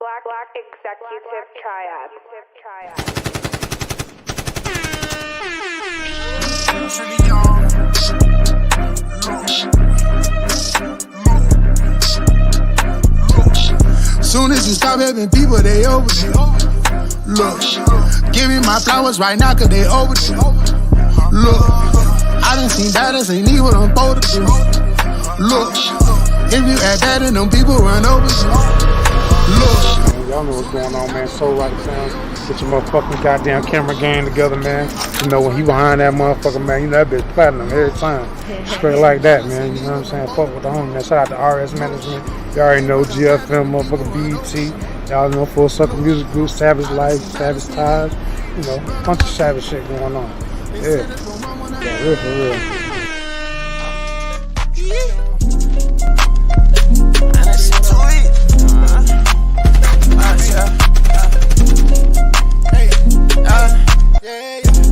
Black Executive Triad. Soon as you stop helping people, they overdue. Look, give me my flowers right now, cause they overdue. Look, I done seen battles, ain't need what I'm supposed to do. Look, if you act bad, then them people run over you. Look. Y'all know what's going on, man. So right sounds. Get your motherfucking goddamn camera game together, man. You know, when he behind that motherfucker, man, you know that bitch platinum every time. Straight like that, man. You know what I'm saying? Fuck with the homie, man. Shout out to RS Management. You already know GFM, motherfucking BET. Y'all know Full Circle Music Group, Savage Life, Savage Ties. You know, bunch of savage shit going on. Yeah. Yeah, real for real.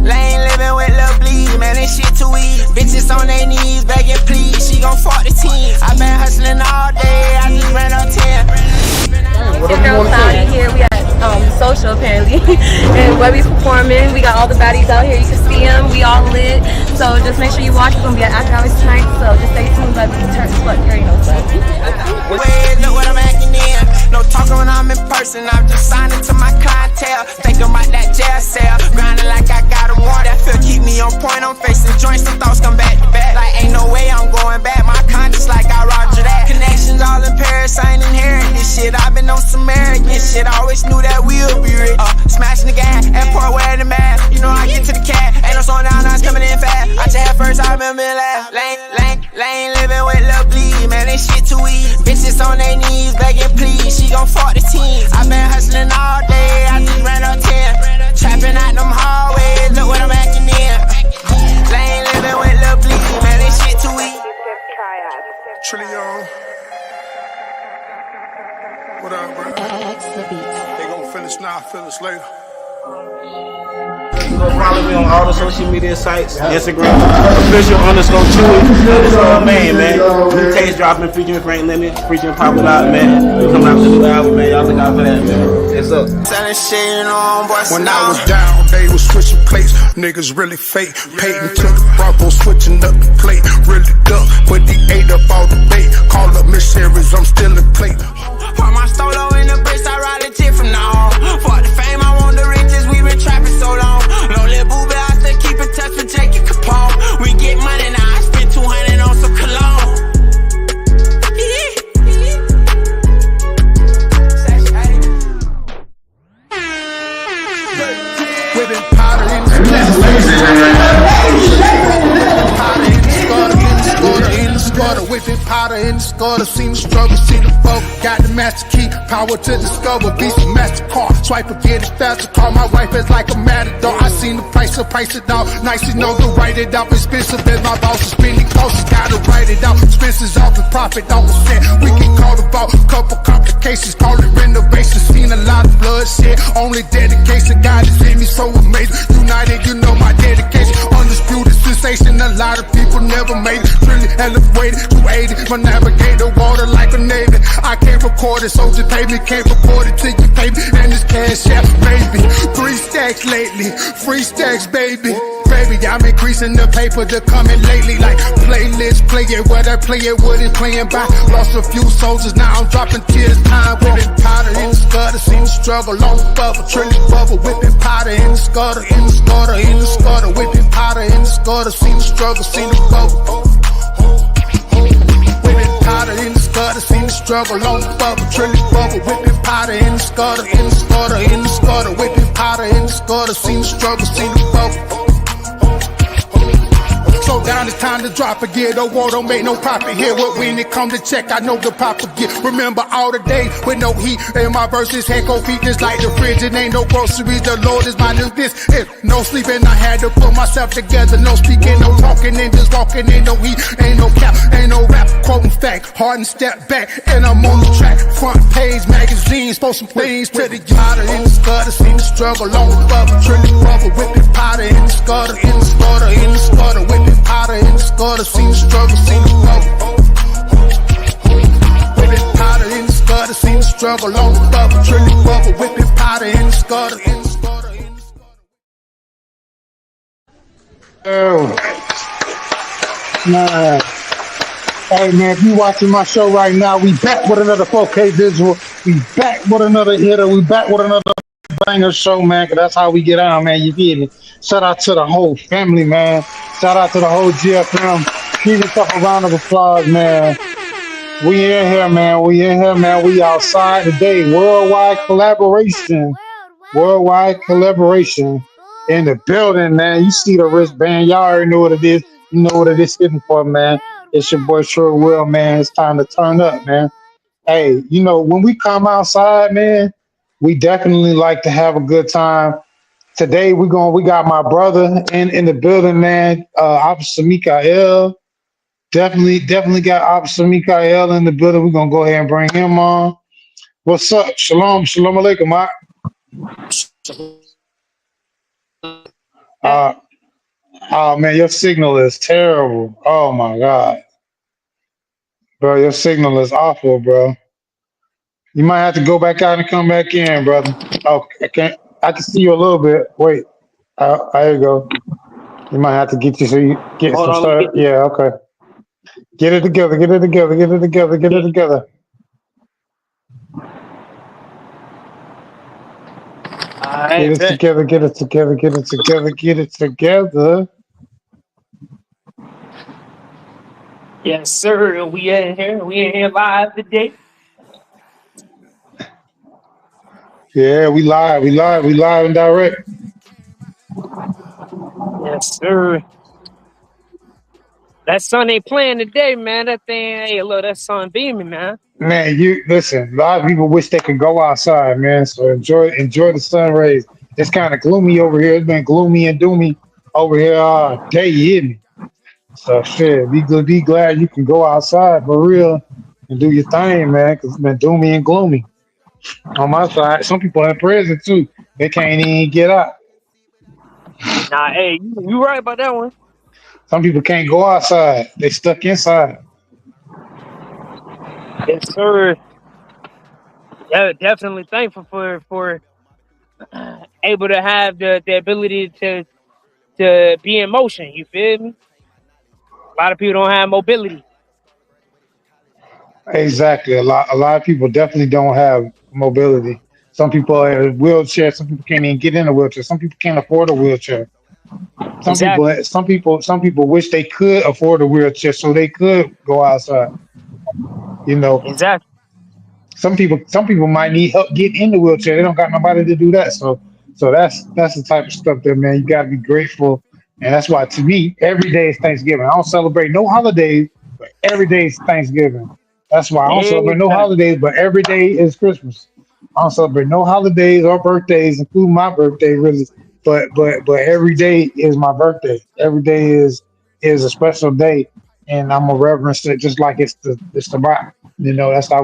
Lane living with Lil Bleed, man, that shit too easy. Bitches on their knees, begging please, she gon' fuck the team. I been hustling all day, I just ran on 10. It's your girl Cloudy here. We at Social apparently, and Webby's performing. We got all the baddies out here. You can see them. We all lit. So just make sure you watch. It's gonna be at after hours tonight. So just stay tuned. But turn slut, you know stuff. Wait, look what I'm acting in. No talking when I'm in person. I'm just signing to my clientele. Thinking about that jail cell. Grinding like I got a warrant. That feel keep me on point. I'm facing joints. Some thoughts come back to back. Like ain't no way I'm going back. My conscience like I roger that. Connections all in Paris. I ain't inherit this shit. I've been on some arrogant shit. I always knew that we'll be rich. Smashing the gas. Airport wearing the mask. You know I get to the cat. Ain't no slowing down. Now it's coming in fast. I just had first. I remember being last. Lane living with Lil Bleed. Man, this shit too easy. Bitches on their knees begging please. She gon' fuck the team. I been hustling all day. I just ran on 10. Trapping out them hallways. Look what I'm acting in. Lane living with Lil Bleed. Man, this shit too easy. Trillion. What up, bro? They gon' finish now, finish later. You go follow me on all the social media sites, Instagram, official_Chewy_man, man. New taste dropping, featuring Frank Limit, featuring Pop It Out, man. We coming out with a new album, man. Y'all look out for that, man. It's up. When I was down, they was switching plates. Niggas really fake. Payton to the Broncos, switching up the plate. Really duck, but he ate up all the bait. Call up Miss Harris, I'm still a plate. Put my stolo in the bricks, I ride legit from now on. Fuck the fame, I want the riches, we been trapping so long. Lonely boo, but I still keep in touch with Jake and Capone. We get money now, I spend 200 on some cologne. Whipping powder in the whipping powder in the scutter, seen the struggle, seen the folk. Got the master key, power to discover. Beast of MasterCard, swipe or get it faster. Call my wife as like a matador. I seen the price, so price it out. Nice to know to write it out. Expensive as my boss is spending costs. Gotta write it out. Expenses off and profit off percent. We can call about couple complications. Call it renovation. Seen a lot of bloodshed. Only dedication. God is in me, so amazing. United, you know my dedication. Undisputed sensation. A lot of people never made it. Really elevated. 280, my navigator, water like a navy. I can't record it, so just pay me. Can't record it till you pay me. And this cash out, baby. 3 stacks lately, free stacks, baby. Baby, I'm increasing the paper to coming lately. Like playlist, play it, what I play it, what it's playing by. Lost a few soldiers, now I'm dropping tears. Time whipping powder in the gutter, seen the struggle on the bubble, trillion bubble, whipping powder in the gutter, in the gutter, in the gutter, whipping powder in the gutter, seen the struggle, seen the bubble. Powder in the gutter, seen the struggle on the bubble, trillion bubble, whipping powder in the gutter, in the gutter, in the gutter, whipping powder in the gutter, seen the struggle, seen the bubble. Slow down, it's time to drop again. The war don't make no profit here. But when it come to check, I know the proper get. Remember all the days with no heat. And my verses had cold feet just like the fridge. It ain't no groceries. The Lord is my new this. If no sleeping, I had to put myself together. No speaking, no talking, and just walking. Ain't no heat, ain't no cap, ain't no rap. Quoting fact, hard and step back. And I'm on the track. Front page magazines, post some things to the powder in the gutter. Seen the struggle on the bubble, trillion bubble, whipping powder in the gutter, in the gutter, in the gutter, whipping powder in the gutter, seen the struggle, seen the bubble. Whipping powder in the gutter, seen the struggle on the bubble, trillion Oh, man. Hey man, if you watching my show right now, we back with another 4K visual. We back with another hitter. We back with another banger show, man. 'Cause that's how we get on, man. You feel me? Shout out to the whole family, man. Shout out to the whole GFM. Give yourself a round of applause, man. We in here, man. We in here, man. We outside today. Worldwide collaboration. Worldwide collaboration in the building, man. You see the wristband. Y'all already know what it is. You know what it is sitting for, man. It's your boy Sure Will, man. It's time to turn up, man. Hey, you know, when we come outside, man, we definitely like to have a good time. Today we got my brother in the building, man. Officer Mikael. Definitely got Officer Mikael in the building. We're gonna go ahead and bring him on. What's up? Shalom alaikum, Mike. Uh, oh man, your signal is terrible. Oh my god, bro, your signal is awful, bro. You might have to go back out and come back in, brother. Oh, I can see you a little bit. Wait, there you go. You might have to get you so you get Hold some on, let me stuff. get this. Yeah, okay. Get it together. Get it together. Get it together. Get it together. Get Alright, it bet. together. Get it together. Get it together. Get it together. Yes, sir. We in here. We in here live today. Yeah, we live. We live. We live and direct. Yes, sir. That sun ain't playing today, man. That thing, hey, look, that sun beaming, man. Man, you listen. A lot of people wish they could go outside, man. So enjoy the sun rays. It's kind of gloomy over here. It's been gloomy and doomy over here all day. You hear me? So shit, be glad you can go outside for real and do your thing, man. 'Cause it's been doomy and gloomy on my side. Some people in prison too. They can't even get out. Nah, hey, you right about that one. Some people can't go outside. They stuck inside. Yes, sir. Yeah, definitely thankful for able to have the ability to be in motion. You feel me? A lot of people don't have mobility. Exactly. A lot of people definitely don't have mobility. Some people are in a wheelchair. Some people can't even get in a wheelchair. Some people can't afford a wheelchair. Some people, Exactly. some people wish they could afford a wheelchair so they could go outside. You know, Exactly. some people might need help getting in the wheelchair. They don't got nobody to do that. So that's the type of stuff that, man, you got to be grateful. And that's why, to me, every day is Thanksgiving. I don't celebrate no holidays, but every day is Thanksgiving. That's why I don't celebrate no Exactly. holidays, but every day is Christmas. I don't celebrate no holidays or birthdays, including my birthday, really. But every day is my birthday. Every day is a special day, and I'm a reverence it just like it's the Bible. You know, that's how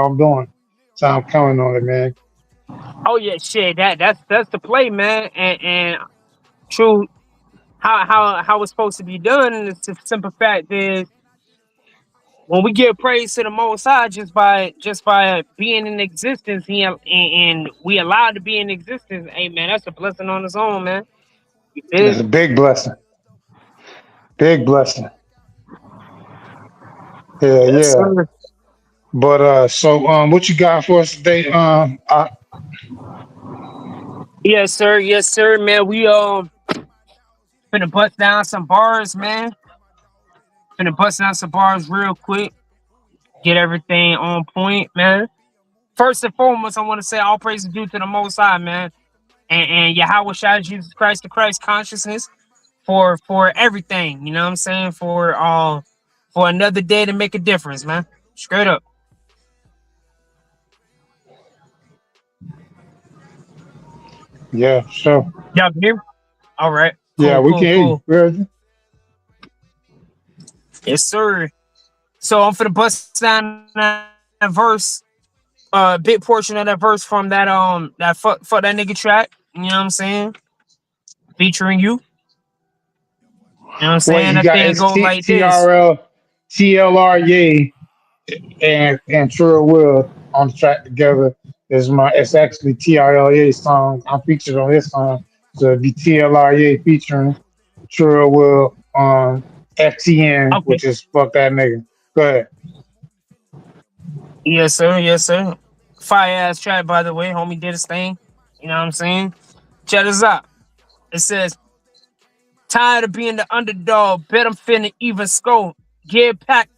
I'm doing. That's how I'm coming on it, man. Oh yeah, shit. That's the play, man. And true, how it's supposed to be done. And the simple fact is, when we give praise to the Most High just by being in existence, and we allowed to be in existence. Hey man, that's a blessing on its own, man. You feel That's a me? big blessing. Big blessing. Yeah, Yes, yeah. sir. But what you got for us today? Yes, sir. Yes, sir, man. We finna bust down some bars, man. Finna bust down some bars real quick. Get everything on point, man. First and foremost, I want to say all praise is due to the Most High, man, and Yahweh Shai Jesus Christ, the Christ consciousness, for everything. You know what I'm saying? For another day to make a difference, man. Straight up. Yeah, sure. Y'all can hear me? All right. Yeah, Cool, we cool, can hear you. cool. We heard you. Yes, sir. So I'm finna bust down that verse, big portion of that verse from that fuck that nigga track. You know what I'm saying? Featuring you. You know what I'm Wait, saying? you That got thing it's goes like this. TRL Yay and True Will on the track together. It's actually TRLA song. I'm featured on this song. So it'd be TLRA featuring. Sure will. FTN, Okay. which is fuck that nigga. Go ahead. Yes, sir. Yes, sir. Fire ass track, by the way. Homie did his thing. You know what I'm saying? Check this out. It says, tired of being the underdog. Bet I'm finna even score. Giving Pat,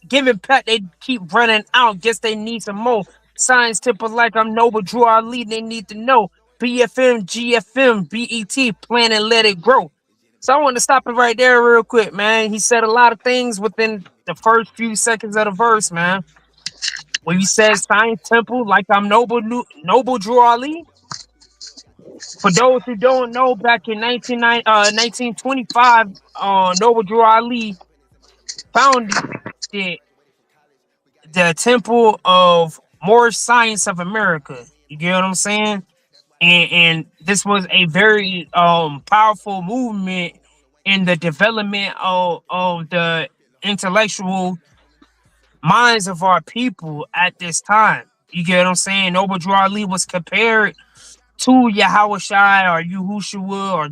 they keep running out. Guess they need some more. Science tipper like I'm Noble Drew our lead. They need to know. BFM, GFM, BET, plan and let it grow. So I want to stop it right there real quick, man. He said a lot of things within the first few seconds of the verse, man. When he says Science Temple, like I'm Noble Drew Ali. For those who don't know, back in 1925, Noble Drew Ali founded the Temple of Moorish Science of America. You get what I'm saying? And this was a very powerful movement in the development of the intellectual minds of our people at this time. You get what I'm saying? Noble Drew Ali was compared to Yahweh Shai or Yahushua or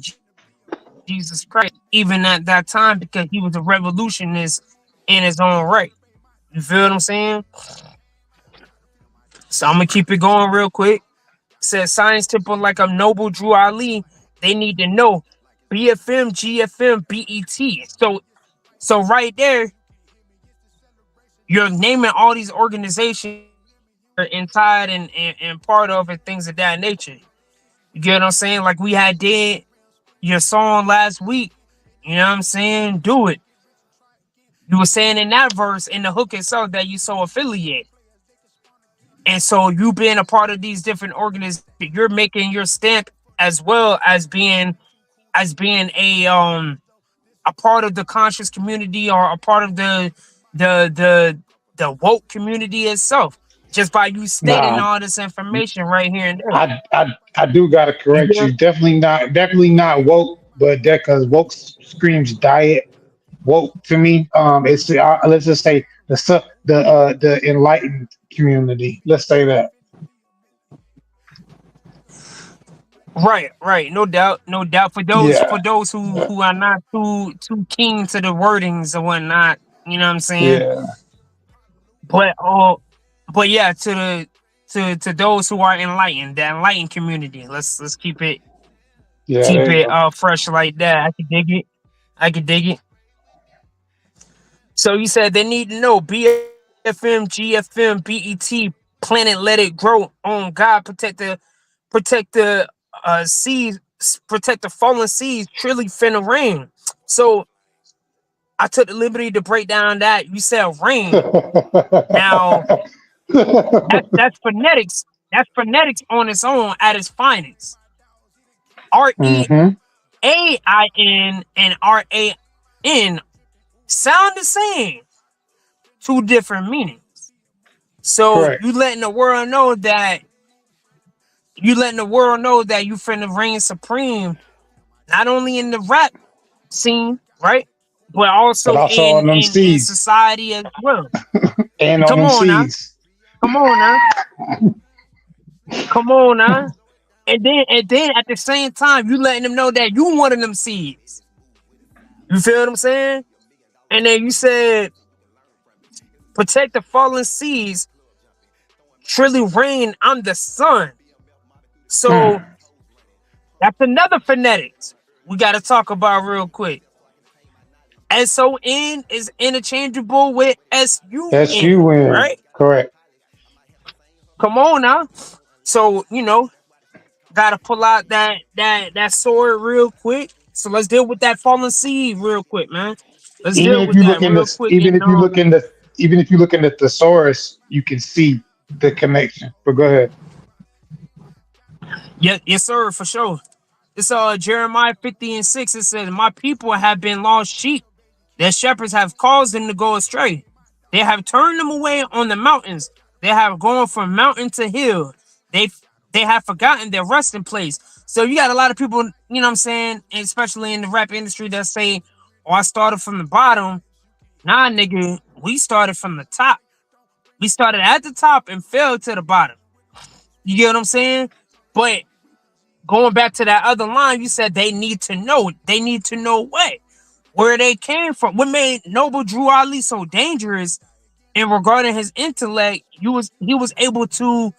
Jesus Christ, even at that time, because he was a revolutionist in his own right. You feel what I'm saying? So I'm gonna keep it going real quick. Says Science Temple like I'm Noble Drew Ali. They need to know BFM, GFM, BET. So right there, you're naming all these organizations are inside and part of and things of that nature. You get what I'm saying? Like we had did your song last week. You know what I'm saying? Do it. You were saying in that verse, in the hook itself, that you so affiliated. And so you being a part of these different organizations, you're making your stamp as well as being a part of the conscious community or a part of the woke community itself. Just by you stating Nah, all this information right here and there. I do gotta You correct get you. Definitely not woke, but that because woke screams diet. Woke to me, it's let's just say the enlightened community. Let's say that. right, right, no doubt, no doubt. Yeah, For those who are not too keen to the wordings and whatnot, you know what I'm saying. yeah, But yeah, to those who are enlightened, the enlightened community. Let's yeah. keep There you it go. fresh like that. I can dig it. I can dig it. So you said they need to know BFM, GFM, BET, planet let it grow on God, protect the seeds, protect the fallen seeds, truly finna rain. So I took the liberty to break down that you said rain. Now that's phonetics. That's phonetics on its own at its finest. hmm REAIN and RAN sound the same, two different meanings. So Correct. you letting the world know that you finna reign supreme, not only in the rap scene, right? But But also also on them in seeds society as well. and on Come them on now. seeds. Come on now. Come on now. And then at the same time, you letting them know that you one of them seeds. You feel what I'm saying? And then you said protect the fallen seeds, truly reign on the sun. So Mm. that's another phonetics we gotta talk about real quick. SON is interchangeable with SUN, SUN. right? Correct. Come on now. So, gotta pull out that sword real quick. So let's deal with that fallen seed real quick, man. Let's Even deal if with you that look in real this, quick. And even if you look in the thesaurus, you can see the connection. But go ahead. yeah, yes, sir, for sure. It's Jeremiah 50:6. It says, my people have been lost sheep. Their shepherds have caused them to go astray. They have turned them away on the mountains. They have gone from mountain to hill. They they have forgotten their resting place. So you got a lot of people, you know what I'm saying, especially in the rap industry that say, oh, I started from the bottom. Nah, nigga, we started from the top. We started at the top and fell to the bottom. You get what I'm saying? But going back to that other line, you said they need to know. They need to know what? where they came from. What made Noble Drew Ali so dangerous, and regarding his intellect, he was able to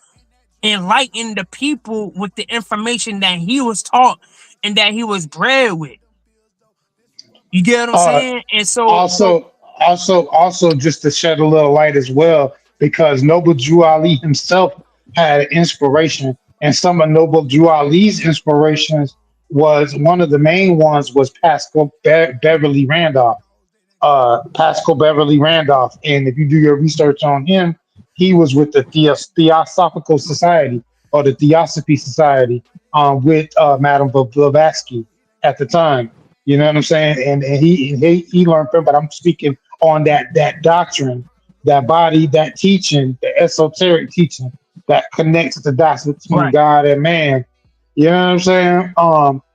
enlighten the people with the information that he was taught and that he was bred with. You get what I'm Uh, saying? And so also, just to shed a little light as well, because Noble Drew Ali himself had an inspiration, and some of Noble Drew Ali's inspirations was one of the main ones was Pascal Beverly Randolph. Pascal Beverly Randolph. And if you do your research on him, he was with the Theosophical Society or the Theosophy Society with Madame Blavatsky at the time. You know what I'm saying? And he learned from, but I'm speaking on that doctrine, that body, that teaching, the esoteric teaching that connects the dots between right, God and man. You know what I'm saying?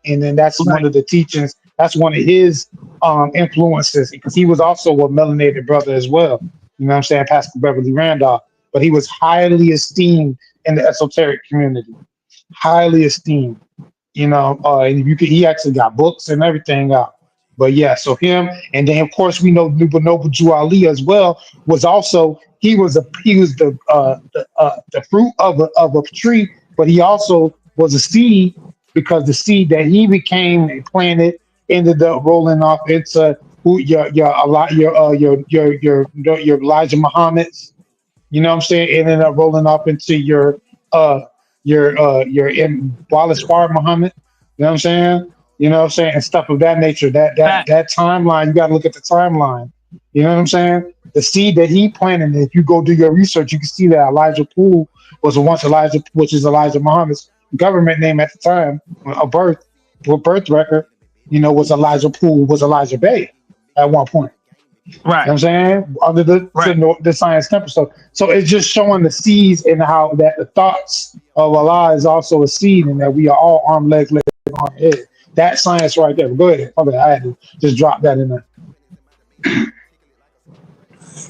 And then that's one right, of the teachings. That's one of his influences because he was also a melanated brother as well. You know what I'm saying? Pastor Beverly Randolph, but he was highly esteemed in the esoteric community. Highly esteemed. And he actually got books and everything out. But yeah, so him, and then of course we know Noble Jew Ali as well was also he was the fruit of a tree, but he also was a seed because the seed that he became and planted ended up rolling off into who a lot your Elijah Muhammad's. You know what I'm saying? It ended up rolling off into uh your Wallace Fard Muhammad. You know what I'm saying? You know what I'm saying? And stuff of that nature. fact, That timeline, you gotta look at the timeline. You know what I'm saying? The seed that he planted, if you go do your research, you can see that Elijah Poole was once Elijah, which is Elijah Muhammad's government name at the time, a birth record, was Elijah Poole, was Elijah Bay at one point. You know right, what I'm saying? Under right. the science temple. So it's just showing the seeds and how that the thoughts of Allah is also a seed and that we are all arm, leg, arm, head. That science right there. Go ahead. Okay, I had to just drop that in there.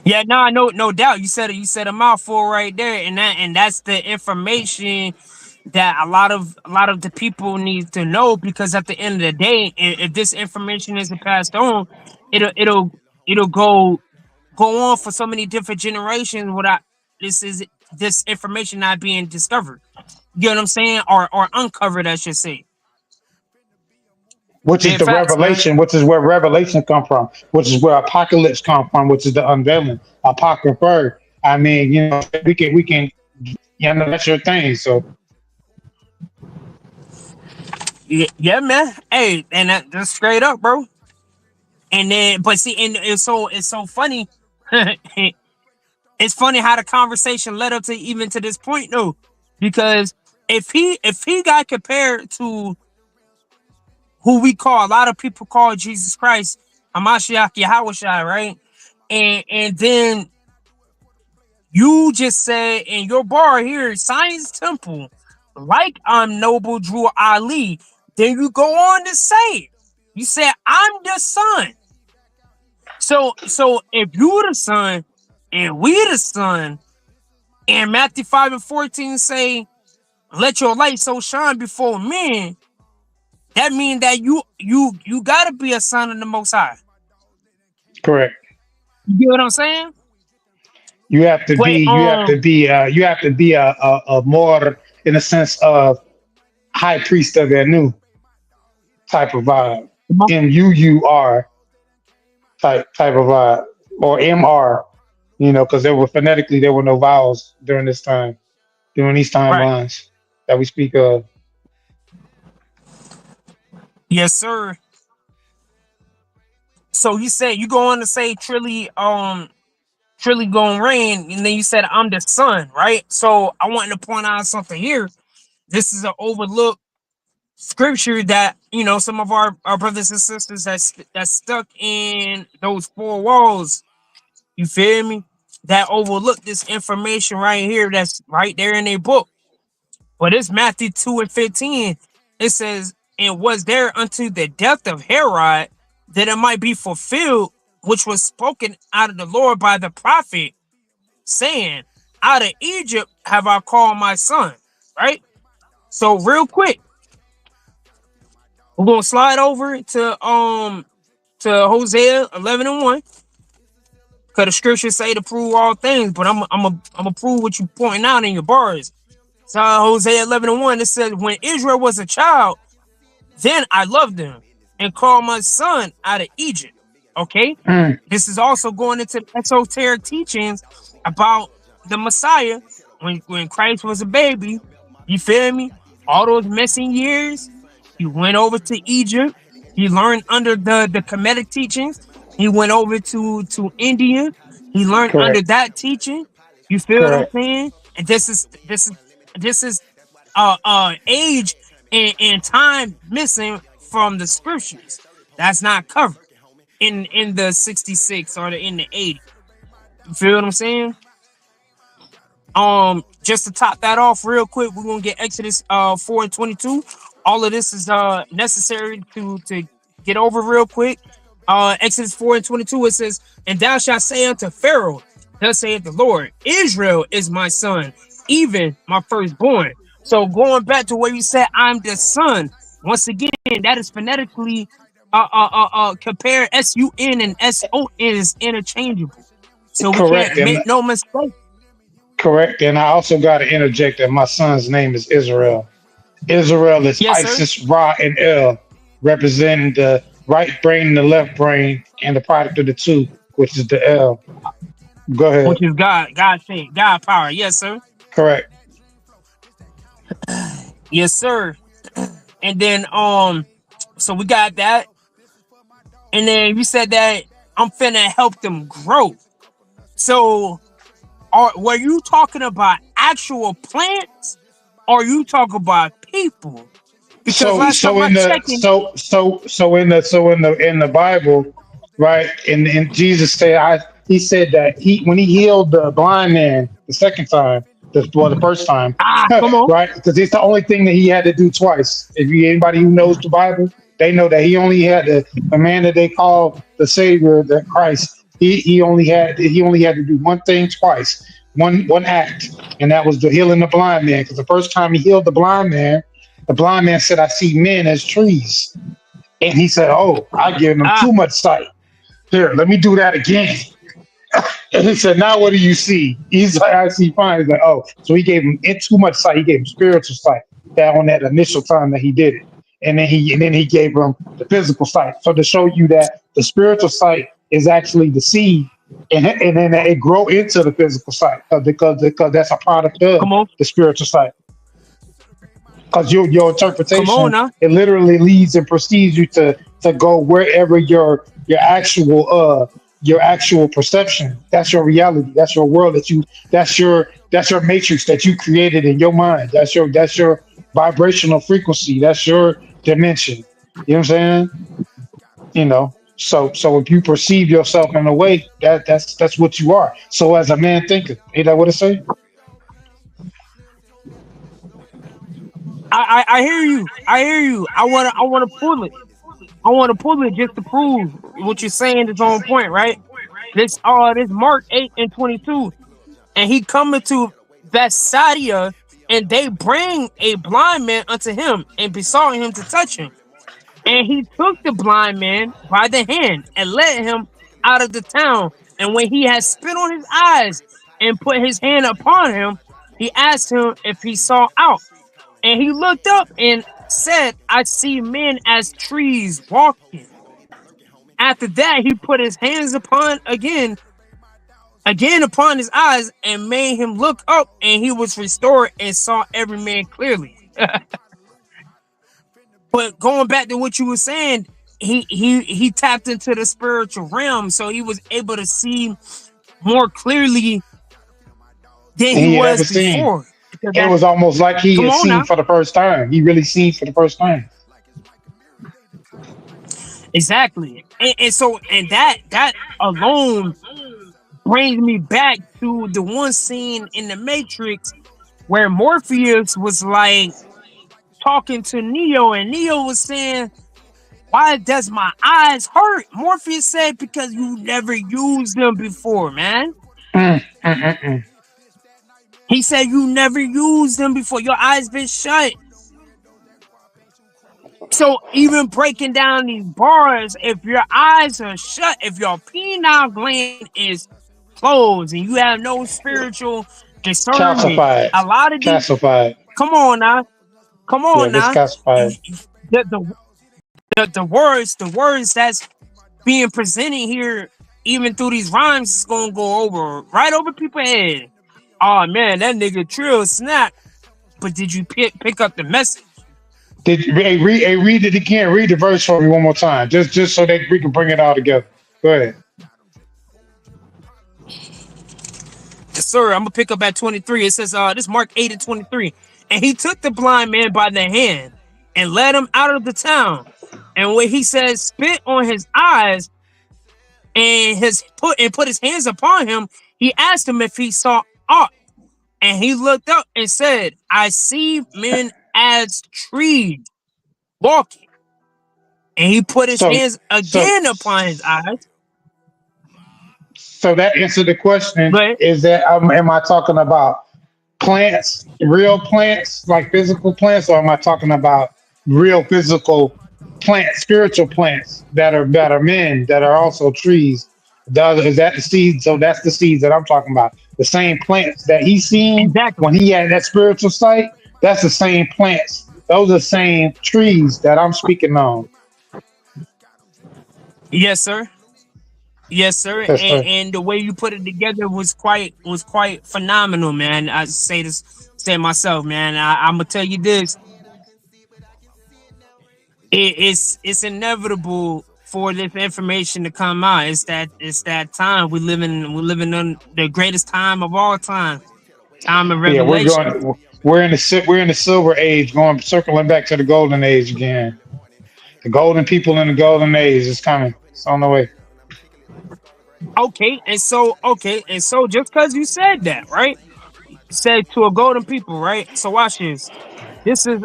Yeah, no doubt. You said a mouthful right there, and that's the information that a lot of the people need to know, because at the end of the day, if this information isn't passed on, it'll go on for so many different generations without this information not being discovered. You know what I'm saying? Or uncovered, I should say. Which is Big the facts, man. revelation, which is where revelation come from, which is where apocalypse come from, which is the unveiling, apocrypha. I mean, we can, that's your thing. So Yeah, man. Hey, and that's straight up, bro. And then, but see, and it's so funny. It's funny how the conversation led up to even to this point, though, because if he got compared to who we call, a lot of people call Jesus Christ, Hamashiach Yahushua, right? And then you just said in your bar here, Science Temple, like I'm Noble Drew Ali. Then you go on to say, you said I'm the son. So if you the son and we the son, and Matthew 5:14 say, let your light so shine before men, that means that you gotta be a son of the Most High. correct. You get what I'm saying? You have to be But a more in a sense of high priest of their new type of vibe. MUUR type of vibe or MR, because there were phonetically there were no vowels during this time, during these right, timelines that we speak of. yes, sir. So you said you go on to say Trilly gonna reign, and then you said I'm the son, right? So I wanted to point out something here. This is an overlooked scripture that some of our brothers and sisters that's stuck in those four walls. You feel me? That overlook this information right here that's right there in their book. But it's Matthew 2:15. It says, and was there unto the death of Herod that it might be fulfilled, which was spoken out of the Lord by the prophet, saying, out of Egypt have I called my son. Right? So real quick, we're gonna slide over to Hosea 11:1. Because the scriptures say to prove all things, but I'm a prove what you pointing out in your bars. So Hosea 11:1, it says, when Israel was a child, then I loved them and called my son out of Egypt. Okay? This is also going into the esoteric teachings about the Messiah when Christ was a baby. You feel me? All those missing years, he went over to Egypt. He learned under the Kemetic teachings. He went over to India. He learned under that teaching. You feel what I'm saying? And this is age and time missing from the scriptures. That's not covered in the 66 or in the 80. You feel what I'm saying? Just to top that off real quick, we're gonna get Exodus 4:22. All of this is necessary to get over real quick. Exodus 4:22, it says, and thou shalt say unto Pharaoh, thus saith the Lord, Israel is my son, even my firstborn. So going back to where you said I'm the son, once again, that is phonetically compare S-U-N and S-O-N is interchangeable. So we can't make no mistake. Correct. And I also got to interject that my son's name is Israel. Israel is Isis, Ra, and El, representing the right brain and the left brain, and the product of the two, which is the L. Go ahead. Which is God faith, God power. Yes, sir. Correct. Yes, sir. And then so we got that. And then you said that I'm finna help them grow. So were you talking about actual plants, or are you talking about people? Because in the Bible, right? And Jesus said he said that when he healed the blind man the second time, the first time, come on. right? Because it's the only thing that he had to do twice. Anybody who knows the Bible, they know that he only had the man that they call the Savior, that Christ. He only had to do one thing twice, one act, and that was the healing the blind man. Because the first time he healed the blind man said, "I see men as trees," and he said, "Oh, I give them too much sight. Here, let me do that again." And he said, "Now what do you see?" He's like, "I see fine." He's like, "Oh," so he gave him too much sight. He gave him spiritual sight that on that initial time that he did it, and then he gave him the physical sight. So to show you that the spiritual sight is actually the seed, and then it grow into the physical sight because that's a product of the spiritual sight. Because your interpretation, it literally leads and precedes you to go wherever your actual perception. That's your reality. That's your world. That's your matrix that you created in your mind. That's your vibrational frequency. That's your dimension. You know what I'm saying? You know. So if you perceive yourself in a way, that's what you are. So as a man thinketh, ain't that what it say? I hear you. I wanna pull it. I want to pull it just to prove what you're saying is on point, right? This Mark 8:22, and he coming to Bethsaida, and they bring a blind man unto him and besought him to touch him. And he took the blind man by the hand and led him out of the town. And when he had spit on his eyes and put his hand upon him, he asked him if he saw out. And he looked up and said, I see men as trees walking. After that, he put his hands again upon his eyes and made him look up, and he was restored and saw every man clearly. But going back to what you were saying, he tapped into the spiritual realm, so he was able to see more clearly than he was before. It was almost like he had seen for the first time. He really seen for the first time. Exactly. And that alone brings me back to the one scene in the Matrix where Morpheus was like talking to Neo, and Neo was saying, why does my eyes hurt? Morpheus said, because you never used them before, man. He said, you never used them before. Your eyes been shut. So even breaking down these bars, if your eyes are shut, if your pineal gland is closed and you have no spiritual discernment, Calcified. a lot of these, Calcified. come on now, come Yeah, on this now, calcified. the, the, the words that's being presented here, even through these rhymes, is gonna go over right over people's head. Oh man, that nigga Trill snap. But did you pick up the message? Read it again. Read the verse for me one more time, just so that we can bring it all together. Go ahead. Yes, sir. I'm gonna pick up at 23. It says, this Mark 8 and 23. And he took the blind man by the hand and led him out of the town. And when he said, spit on his eyes and put his hands upon him, he asked him if he saw aught. And he looked up and said, I see men as trees walking. And he put his So, hands so, again upon his eyes. so that answered the question. But Is that am I talking about plants, real plants, like physical plants, or am I talking about real physical plants, spiritual plants that are men that are also trees? Is that the seed? So that's the seeds that I'm talking about. The same plants that he seen exactly. when he had that spiritual sight. That's the same plants. Those are the same trees that I'm speaking on. Yes, sir. Yes, sir. Yes, sir. And the way you put it together was quite phenomenal, man. I say myself, man. I'm gonna tell you this. It's inevitable for this information to come out. It's that time we're living in the greatest time of all time. Time of Yeah, revelation. we're in the silver age, circling back to the golden age again. The golden people in the golden age is coming. It's on the way. Okay, and so just because you said that, right? Said to a golden people, right? So watch this. This is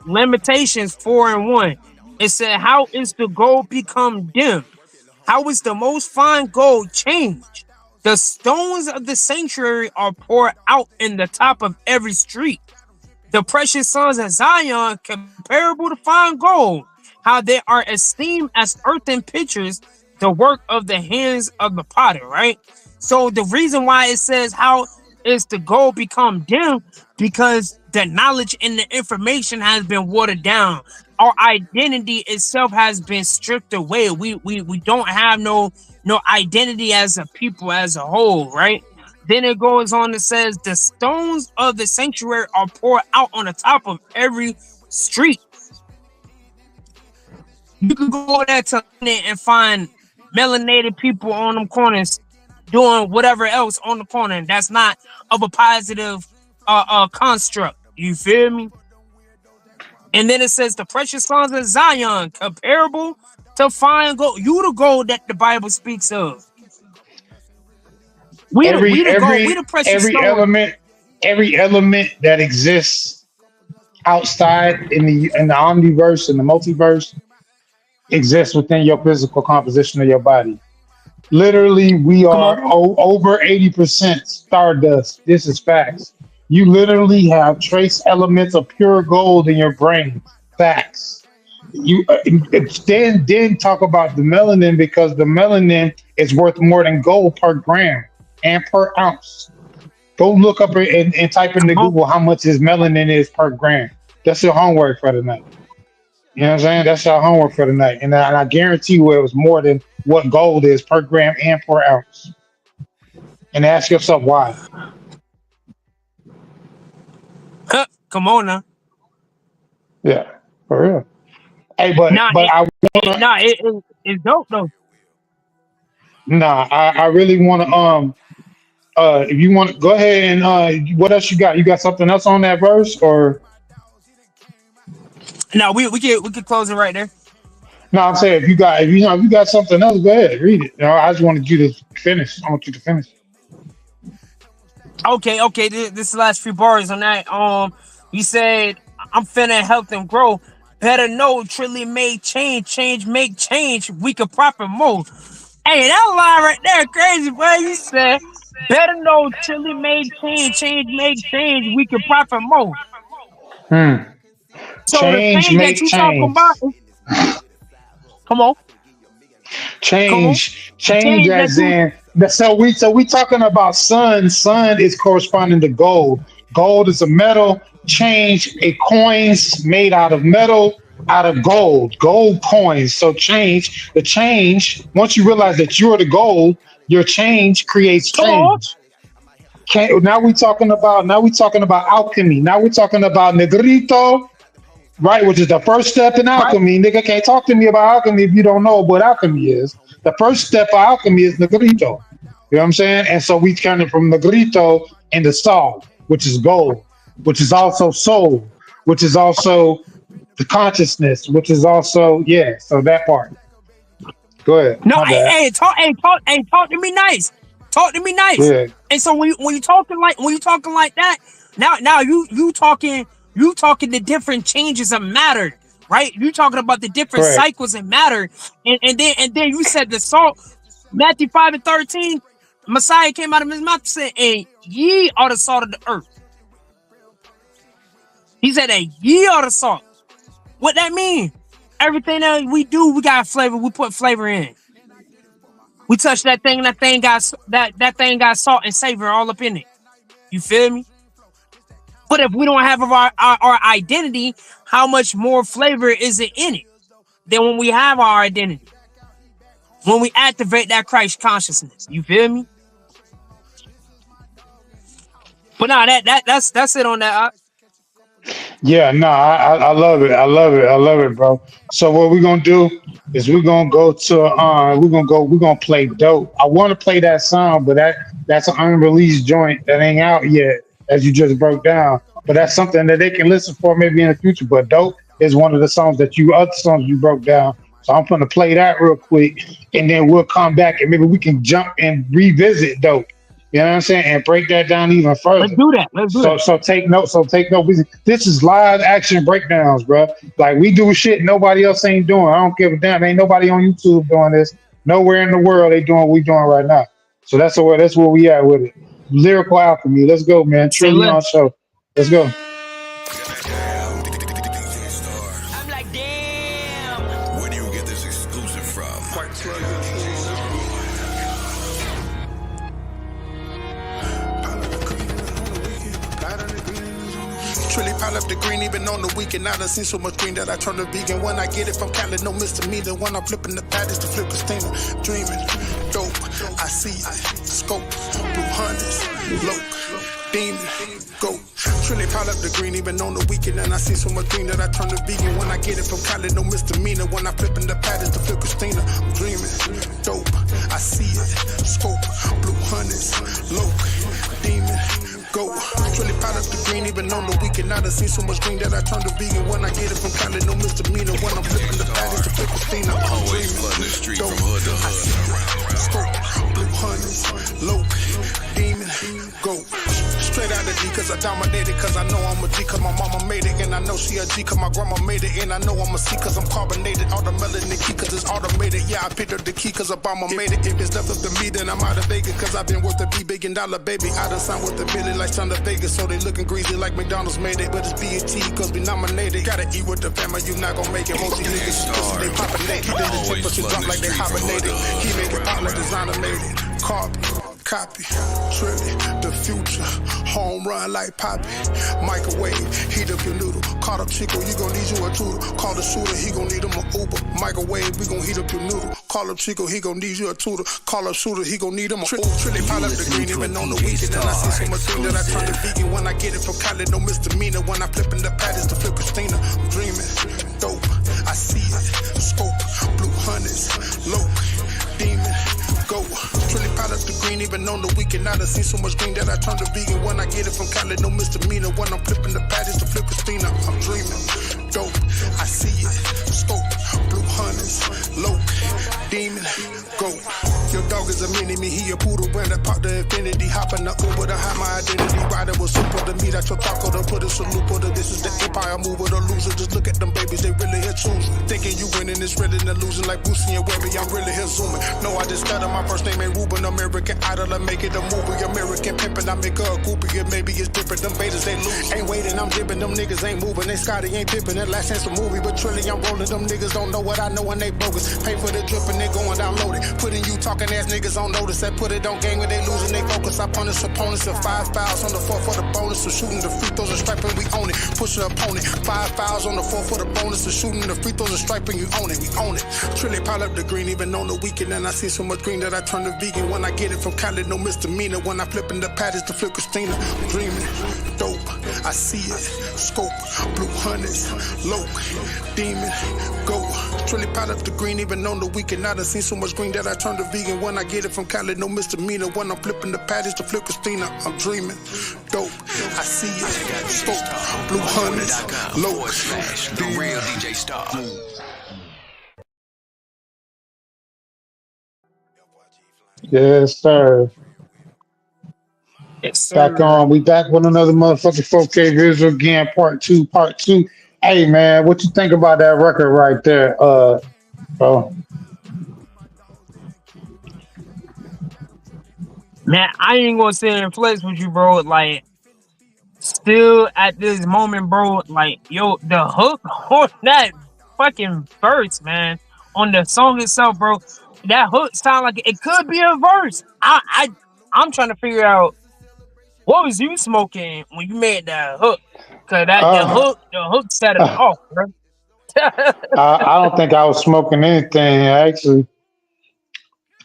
Limitations 4:1. It said, how is the gold become dim? How is the most fine gold changed? The stones of the sanctuary are poured out in the top of every street. The precious sons of Zion, comparable to fine gold, how they are esteemed as earthen pitchers, the work of the hands of the potter, right? So the reason why it says how is the gold become dim, because the knowledge and the information has been watered down. Our identity itself has been stripped away. We don't have no identity as a people as a whole, right? Then it goes on and says the stones of the sanctuary are poured out on the top of every street. You can go there to and find melanated people on them corners doing whatever else on the corner. That's not of a positive construct. You feel me? And then it says the precious sons of Zion, comparable to fine gold. You the gold that the Bible speaks of. We the precious stones. Every element that exists outside in the omniverse and the multiverse exists within your physical composition of your body. Literally, we are over 80% stardust. This is facts. You literally have trace elements of pure gold in your brain. Facts. You then talk about the melanin, because the melanin is worth more than gold per gram and per ounce. Go look up and type into Google how much his melanin is per gram. That's your homework for the night. You know what I'm saying? That's your homework for the night. And I guarantee you it was more than what gold is per gram and per ounce. And ask yourself why. Come on now. Yeah, for real. Hey, but it's dope though. I really want to if you want to go ahead and what else you got? You got something else on that verse, or No, we could close it right there. no? I'm saying if you got something else, go ahead, read it. I just wanted you to finish. I want you to finish. Okay. This is the last few bars on that. You said I'm finna help them grow. Better know truly made change make change. We could profit more. Hey, that line right there, crazy boy. You said better know truly made change make change. We could profit more. So Change the thing that make you talking change. about, come on, Change change that as you, in so we talking about sun. Sun is corresponding to gold. Gold is a metal. Change a coins made out of metal, out of gold. Gold coins. So the change. Once you realize that you're the gold, your change creates come on. change. Now we talking about alchemy. Now we're talking about negrito. Right, which is the first step in alchemy. Nigga can't talk to me about alchemy if you don't know what alchemy is. The first step of alchemy is negrito. You know what I'm saying? And so we turn it from negrito into salt, which is gold, which is also soul, which is also the consciousness, which is also, yeah, so that part. Go ahead. No, My bad. talk to me nice. Talk to me nice. Yeah. And so when you talking like that, now you talking the different changes of matter, right? You talking about the different Correct. cycles of matter, and then you said the salt, Matthew 5:13, Messiah came out of his mouth and said, "And ye are the salt of the earth." He said, "And ye are the salt." What that mean? Everything that we do, we got flavor. We put flavor in. We touch that thing, that thing got salt and savor all up in it. You feel me? But if we don't have our identity, how much more flavor is it in it than when we have our identity? When we activate that Christ consciousness, you feel me? But no, that's it on that. Yeah, no, I love it. I love it, bro. So what we're gonna do is we're gonna play dope. I want to play that song, but that's an unreleased joint that ain't out yet, as you just broke down. But that's something that they can listen for maybe in the future. But dope is one of the other songs you broke down. So I'm gonna play that real quick, and then we'll come back and maybe we can jump and revisit dope. You know what I'm saying? And break that down even further. Let's do that. So take note. This is live action breakdowns, bro. Like we do shit nobody else ain't doing. I don't give a damn. Ain't nobody on YouTube doing this. Nowhere in the world they doing what we doing right now. So that's where we at with it. Lyrical alchemy. Let's go, man. Trillion show. Let's go. I'm like, damn. Where do you get this exclusive from? Truly pile up the green, even on the weekend. I done seen so much green that I turn to vegan. When I get it from Cali, no misdemeanor. When I'm flipping the patties to flip Christina. Dreaming, dope, I see it. Scope, blue hundreds, low, demon, go. Truly pile up the green, even on the weekend. And I see so much green that I turn to vegan. When I get it from Cali, no misdemeanor. When I'm flipping the patties to flip Christina. I'm dreaming, dope, I see it. Scope, blue hundreds, low, demon, go. Truly pile up the green, even on the weekend. I done seen so much green that I turn to vegan. When I get it from Cali, no misdemeanor. When I'm flipping the patties to flip Christina. I'm Always flooding the street from hood to hood. Scope, blue hundreds, low, demon, go. Straight out of D, cause I dominated, cause I know I'm a G, cause my mama made it, and I know she a G, cause my grandma made it, and I know I'm a C, cause I'm carbonated, all the melanin key, cause it's automated, yeah, I picked up the key, cause Obama made it, if it's left up to me, then I'm out of Vegas, cause I've been worth a $1 billion, baby, I done signed with the Billy like Son of Vegas, so they looking greasy like McDonald's made it, but it's BET, cause we nominated, gotta eat with the family, you not gonna make it, most these niggas, they poppin' naked, he did the tip, but you drop like they hibernated, he make it pop like designer made it, copy, Trilly, the future, home run like Poppy, microwave, heat up your noodle, caught up Chico, you gon' need you a tutor, call the shooter, he gon' need him a Uber, microwave, we gon' heat up your noodle, call up Chico, he gon' need you a tutor, call up shooter, he gon' need him a Uber, Trilly, pile up the green, even on the weekend, and I see so much green that I turn to vegan, when I get it from Cali, no misdemeanor, when I flipping the patties to flip Christina, I'm dreaming, dope, I see it, scope, blue hundreds, low, demon, go. Truly pile up the green, even on the weekend. I done seen so much green that I turn to vegan. When I get it from Cali, no misdemeanor. When I'm flipping the patties to flip Christina, I'm dreaming. Dope, I see it. Scope, blue hundreds, low, demon, go. Your dog is a mini-me, he a poodle brand that pop the infinity. Hop in the Uber to hide my identity. Rider was super to me, that's your taco to put a salute. This is the empire mover, the loser. Just look at them babies, they really here choosing. Thinking you winning is It's really an illusion like Boosie and Webby. I'm really here zooming. No, I just stutter. My first name ain't Ruben. American Idol. I make it a movie. American pimpin'. I make her a groupie. Or maybe it's different. Them betas, they lose. Ain't waiting, I'm dipping. Them niggas ain't moving. They Scotty ain't tipping. That last chance a movie. But Trilly, I'm rolling. Them niggas don't know what I know and they bogus. Pay for the drip and they going download it. Putting you talking ass niggas on notice. That put it on game when they losing they focus. I punish opponents of 5 fouls on the 4 for the bonus. So shooting the free throws and striping, we own it. Push the opponent. 5 fouls on the 4 for the bonus. So shooting the free throws and striping, you own it. We own it. Trilly pile up the green even on the weekend. And I see so much green that I turn to vegan. When I get it from Cali, no misdemeanor. When I flip in the patties to flip Christina. I'm dreaming. Dope. I see it. Scope. Blue hundreds. Low. Demon. Go. Trilly pile up the green even on the weekend. I done seen so much green that I turn to vegan. When I get it from Cali, no misdemeanor. When I'm flipping the patties to flip Christina. I'm dreaming. Dope. I see it. Scope. Blue hundreds. Low. The real DJ Star. Yes, sir. Yes, sir. Back on. We back with another motherfucking 4K visual again. Part two. Hey man, what you think about that record right there? Bro. Man, I ain't gonna sit and flex with you, bro. Like, still at this moment, bro, like, yo, the hook on that fucking verse, man, on the song itself, bro, that hook sound like it could be a verse. I'm trying to figure out what was you smoking when you made that hook, cause the hook set it off, bro. I don't think I was smoking anything actually.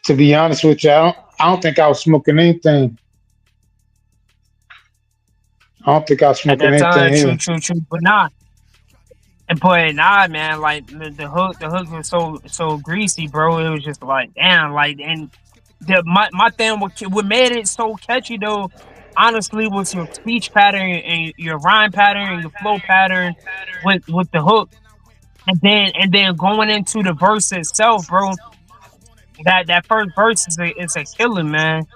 To be honest with you, I don't think I was smoking anything. I don't think I was At smoking that time, anything true, either. but man, like the hook was so greasy, bro. It was just like, damn, like, and my thing, what made it so catchy though, honestly, was your speech pattern and your rhyme pattern and your flow pattern with the hook, and then going into the verse itself, bro. That first verse is a killer, man.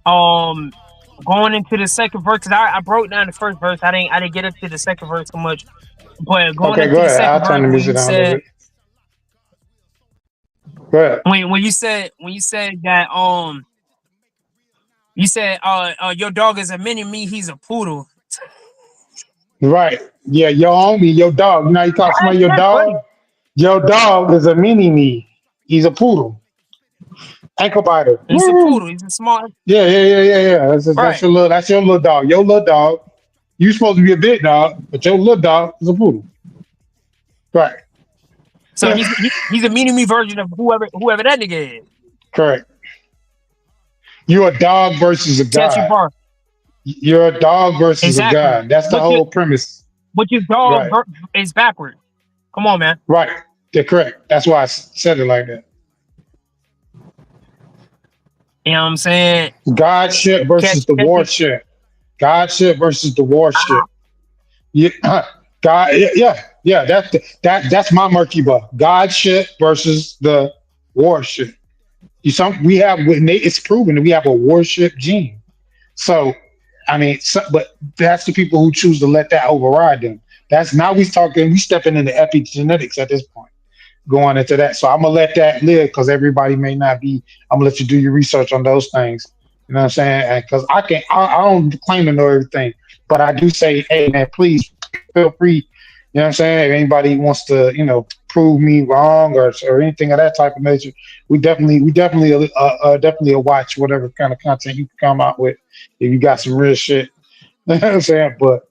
Going into the second verse, 'cause I broke down the first verse. I didn't get into the second verse so much, but going Okay, go into the ahead. I'll second turn verse the when music you down a little said bit. Go ahead. when you said that you said your dog is a mini me, he's a poodle. Right. Yeah, your homie, your dog. You know how you call somebody your That's dog? funny. Your dog is a mini me. He's a poodle. Ankle biter. He's a Woo! poodle. He's a smart. Yeah. Right. That's your little dog. Your little dog. You supposed to be a big dog, but your little dog is a poodle. Right. So he's a mini me version of whoever that nigga is. Correct. You're a dog versus a Catchy god. bar. You're a dog versus a Exactly. god. That's the But your whole premise. dog Right. is backward. Come on, man. Right. They're correct. That's why I said it like that. You know what I'm saying? God ship Catch versus the catch it. warship. God ship versus the warship. Ah, Yeah, God. Yeah. That's my murky buck. God ship versus the warship. It's proven that we have a warship gene. So, I mean, but that's the people who choose to let that override them. That's now we stepping into epigenetics at this point, going into that. So I'm gonna let that live because everybody may not be. I'm gonna let you do your research on those things. You know what I'm saying? Because I don't claim to know everything, but I do say, hey man, please feel free. You know what I'm saying? If anybody wants to, prove me wrong or anything of that type of nature, we definitely definitely watch whatever kind of content you can come out with if you got some real shit. You know what I'm saying? But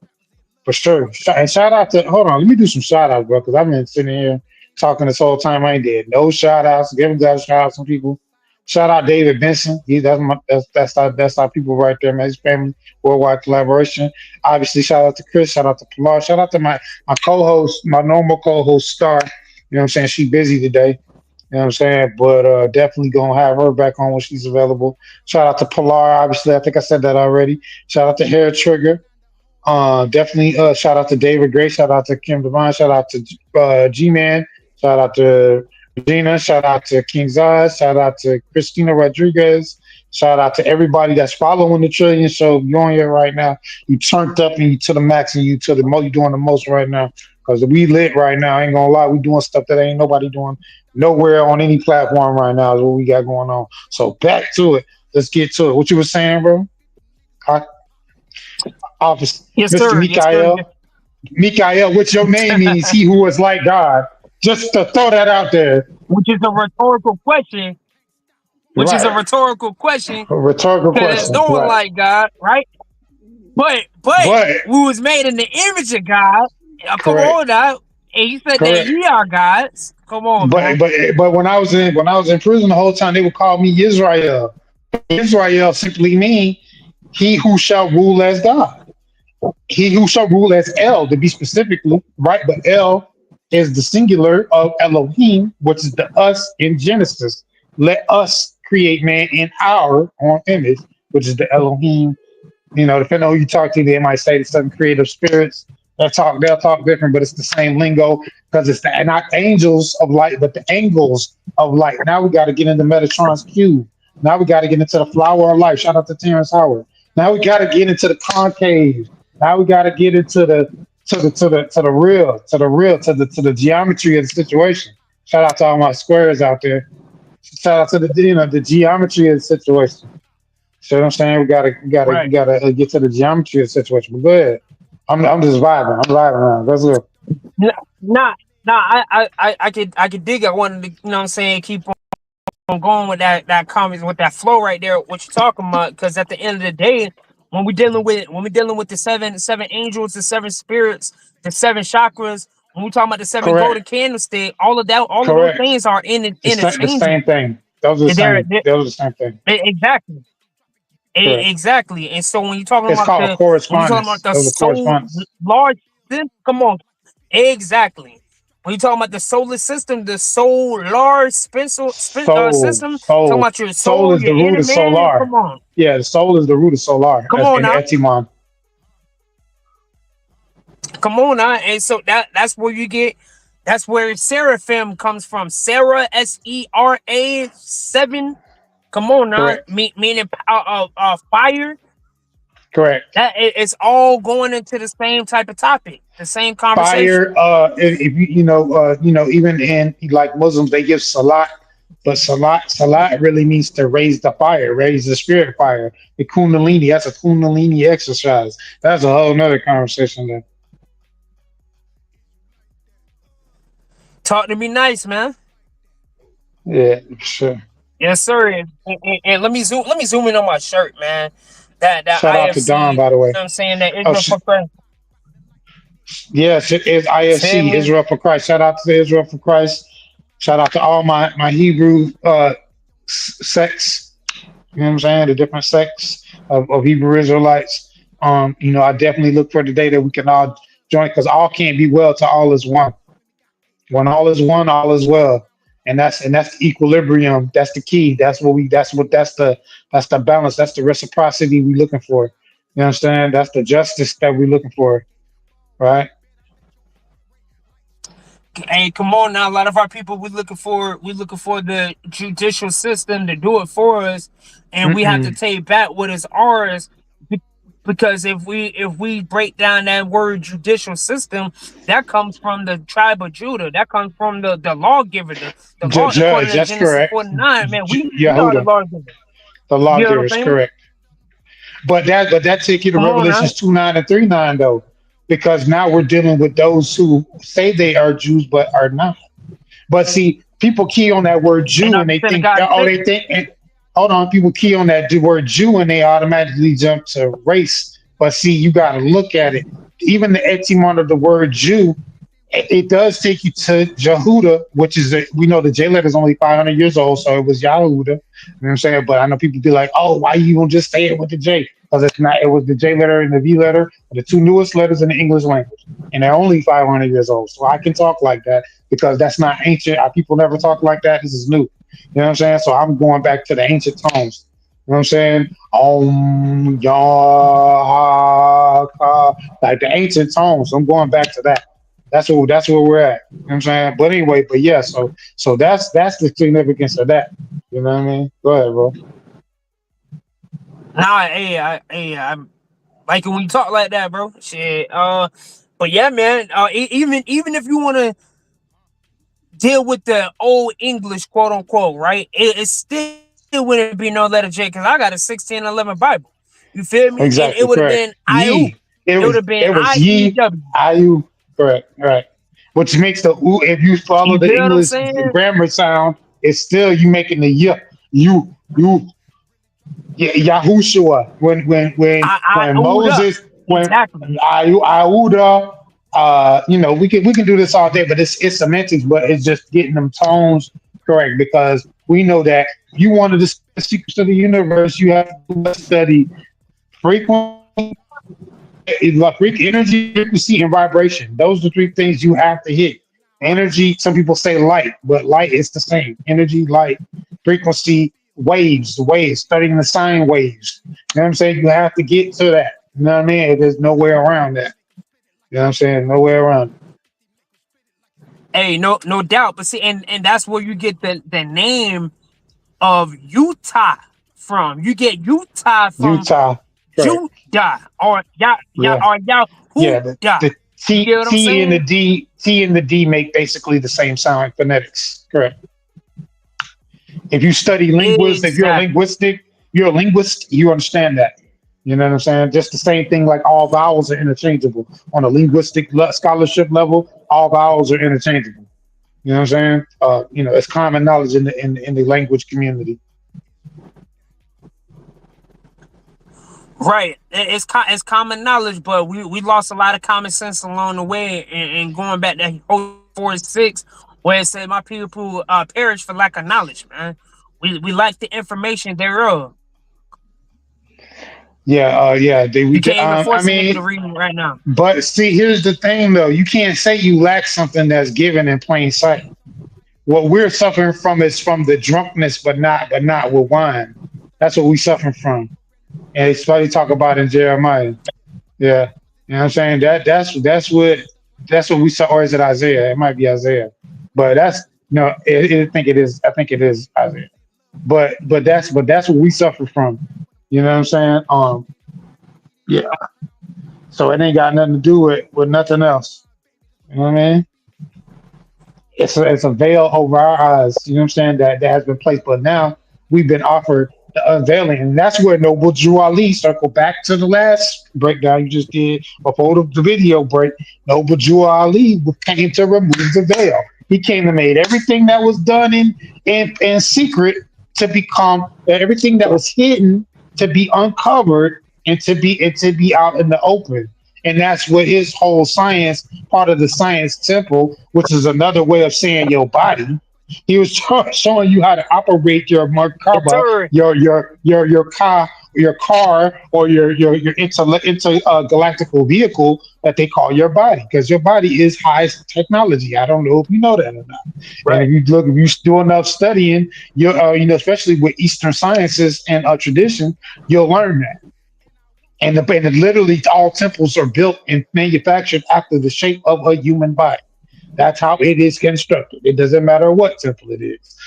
for sure. And shout out to, hold on, let me do some shout outs, bro, because I've been sitting here talking this whole time. I ain't did no shout outs. Give them guys shout out some people. Shout out David Benson. That's our people right there, man. His family, worldwide collaboration. Obviously, shout out to Chris. Shout out to Pilar. Shout out to my co-host, my normal co-host Star. You know what I'm saying? She busy today. You know what I'm saying? But definitely gonna have her back on when she's available. Shout out to Pilar, obviously. I think I said that already. Shout out to Hair Trigger. Definitely shout out to David Gray, shout out to Kim Devine, shout out to G-Man, shout out to Regina, shout out to King Zaz, shout out to Christina Rodriguez, shout out to everybody that's following the Trillion Show. You're on here right now. You turned up and you to the max and you to the most. You're doing the most right now. Because we lit right now. I ain't gonna lie, we doing stuff that ain't nobody doing nowhere on any platform right now. Is what we got going on. So back to it. Let's get to it. What you were saying, bro? I, Office, Yes, Mr. sir. Yes, sir. Mikael. Mikael, what your name means, he who was like God. Just to throw that out there. Which is a rhetorical question. Which is a Right. rhetorical question. A rhetorical Because there's question. no one Right. like God, right? But But we was made in the image of God. Come correct. on now. And he said that Correct. ye are gods. Come on, But man. but but when I was in prison the whole time, they would call me Israel. Israel simply mean he who shall rule as God. He who shall rule as El, to be specifically, right? But El is the singular of Elohim, which is the us in Genesis. Let us create man in our own image, which is the Elohim. Depending on who you talk to, they might say the seven creative spirits. They'll talk different, but it's the same lingo because it's not angels of light, but the angles of light. Now we got to get into Metatron's cube. Now we got to get into the flower of life. Shout out to Terrence Howard. Now we got to get into the concave. Now we got to get into the geometry of the situation. Shout out to all my squares out there. Shout out to the geometry of the situation. See what I'm saying? We Right. gotta get to the geometry of the situation. But go ahead. I'm just vibing. I'm vibing around. Let's go. Nah, nah, nah, I could dig at one, you know what I'm saying, keep on going with that comments with that flow right there, what you're talking about, because at the end of the day, when we dealing with the seven angels, the seven spirits, the seven chakras, when we talking about the seven golden Correct. candlestick, all of that, all of those Correct. things are The same interchangeable. thing. Those are the And they're, same. Those are the same thing. exactly. Correct. Exactly. And so when you're talking It's about called correspondence. the Those are soul correspondence. large system, come on. Exactly. When you're talking about the solar system, the soul large Soul, system, talking soul, about your soul soul, is your the root inner of man. solar. Come on. Yeah, the soul is the root of solar, Come as on in the now. etymon. Come on now. And so that's where you get, that's where seraphim comes from. Sarah, Sera, 7. Come on now. Correct. Meaning fire. Correct. It's all going into the same type of topic, the same conversation. Fire. If even in like Muslims, they give salat, but salat really means to raise the fire, raise the spirit fire. The kundalini. That's a kundalini exercise. That's a whole nother conversation. There. Talk to me nice, man. Yeah, sure. Yes, sir. And let me zoom in on my shirt, man. That Shout out to IFC, Don, you know by the way. what I'm saying? That Oh, Israel for Christ. yes, it is Feel IFC, me? Israel for Christ. Shout out to Israel for Christ. Shout out to all my Hebrew sects. You know what I'm saying? The different sects of Hebrew Israelites. I definitely look for the day that we can all join because all can't be well to all is one. When all is one, all is well. And that's the equilibrium. That's the key. That's the balance. That's the reciprocity we're looking for. You know what I'm saying? That's the justice that we're looking for. Right? Hey, come on now. A lot of our people we looking for the judicial system to do it for us, and we have to Mm-mm. take back what is ours. be- Because if we break down that word judicial system, that comes from the tribe of Judah. That comes from the lawgiver, the law according Judge, to that's Genesis correct. 49. Man, we are the Yahuda, lawgiver. the You know lawgiver what is I'm saying? correct. But that take you to Come on now. Revelations 2:9 and 3:9 though, because now we're dealing with those who say they are Jews but are not. But see, people key on that word And Jew not and the they sin of think, God oh, sake. they think, and hold on, people key on that word Jew and they automatically jump to race. But see, you got to look at it. Even the etymon of the word Jew, it does take you to Jehuda, which is, we know the J letter is only 500 years old, so it was Yahuda. You know what I'm saying? But I know people be like, oh, why you don't just say it with the J? Because it's not, it was the J letter and the V letter, the two newest letters in the English language. And they're only 500 years old. So I can talk like that because that's not ancient. Our people never talk like that. This is new. You know what I'm saying? So I'm going back to the ancient tones. You know what I'm saying? Yah, ha, ka, like the ancient tones. I'm going back to that. That's where we're at. You know what I'm saying? But anyway, but yeah, so that's the significance of that. You know what I mean? Go ahead, bro. Nah, hey, I'm like when you talk like that, bro. Shit. But yeah, man. Even if you want to deal with the old English, quote unquote, right? It still wouldn't be no letter J because I got a 1611 Bible. You feel me? And it Exactly, would have correct. been IU. Ye. It would have been It was ye, IEW. IU, correct, right. Which makes the ooh, if you follow You the feel what I'm English saying? grammar sound, it's still you making the y, you, Yahushua. When Uda. Moses, when Exactly. Iuda, we can do this all day, but it's semantics, but it's just getting them tones correct because we know that if you wanted to study the secrets of the universe, you have to study frequency, like energy, frequency, and vibration. Those are the three things you have to hit. Energy, some people say light, but light is the same. Energy, light, frequency, waves, studying the sine waves. You know what I'm saying? You have to get to that. You know what I mean? There's no way around that. You know what I'm saying? No way around it. Hey, no doubt. But see, and that's where you get the name of Utah from. You get Utah from Utah, correct. Judah or Yeah, yeah. Yahuda. The You get what I'm saying? T and the D make basically the same sound in phonetics. Correct. If you study linguists, if Exactly. you're a linguist, you understand that. You know what I'm saying? Just the same thing like all vowels are interchangeable. On a linguistic scholarship level, all vowels are interchangeable. You know what I'm saying? It's common knowledge in the language community. Right. It's common knowledge, but we lost a lot of common sense along the way, and going back to 4:6, where it said, "My people perish for lack of knowledge." Man, we lack the information thereof. Yeah, yeah. You can't even I force a nigga to mean, read right now. but see, here's the thing though. You can't say you lack something that's given in plain sight. What we're suffering from is from the drunkenness, but not with wine. That's what we suffering from. And it's funny talk about in Jeremiah. Yeah. You know what I'm saying? That's what we saw, or is it Isaiah? It might be Isaiah. But that's no, I think it is Isaiah. But that's what we suffer from. You know what I'm saying? Yeah. So it ain't got nothing to do with nothing else. You know what I mean? It's a veil over our eyes, you know what I'm saying, that has been placed. But now we've been offered the unveiling. And that's where Noble Drew Ali, circle back to the last breakdown you just did before the video break. Noble Drew Ali came to remove the veil. He came to make everything that was done in secret to become everything that was hidden to be uncovered and to be out in the open. And that's what his whole science, part of the science temple, which is another way of saying your body. He was showing you how to operate your Yes, Merkaba, sir. your car, or your galactical vehicle that they call your body, because your body is highest technology. I don't know if you know that or not. And Right. if you do enough studying, especially with Eastern sciences and tradition, you'll learn that. And literally all temples are built and manufactured after the shape of a human body. That's how it is constructed. It doesn't matter what temple it is.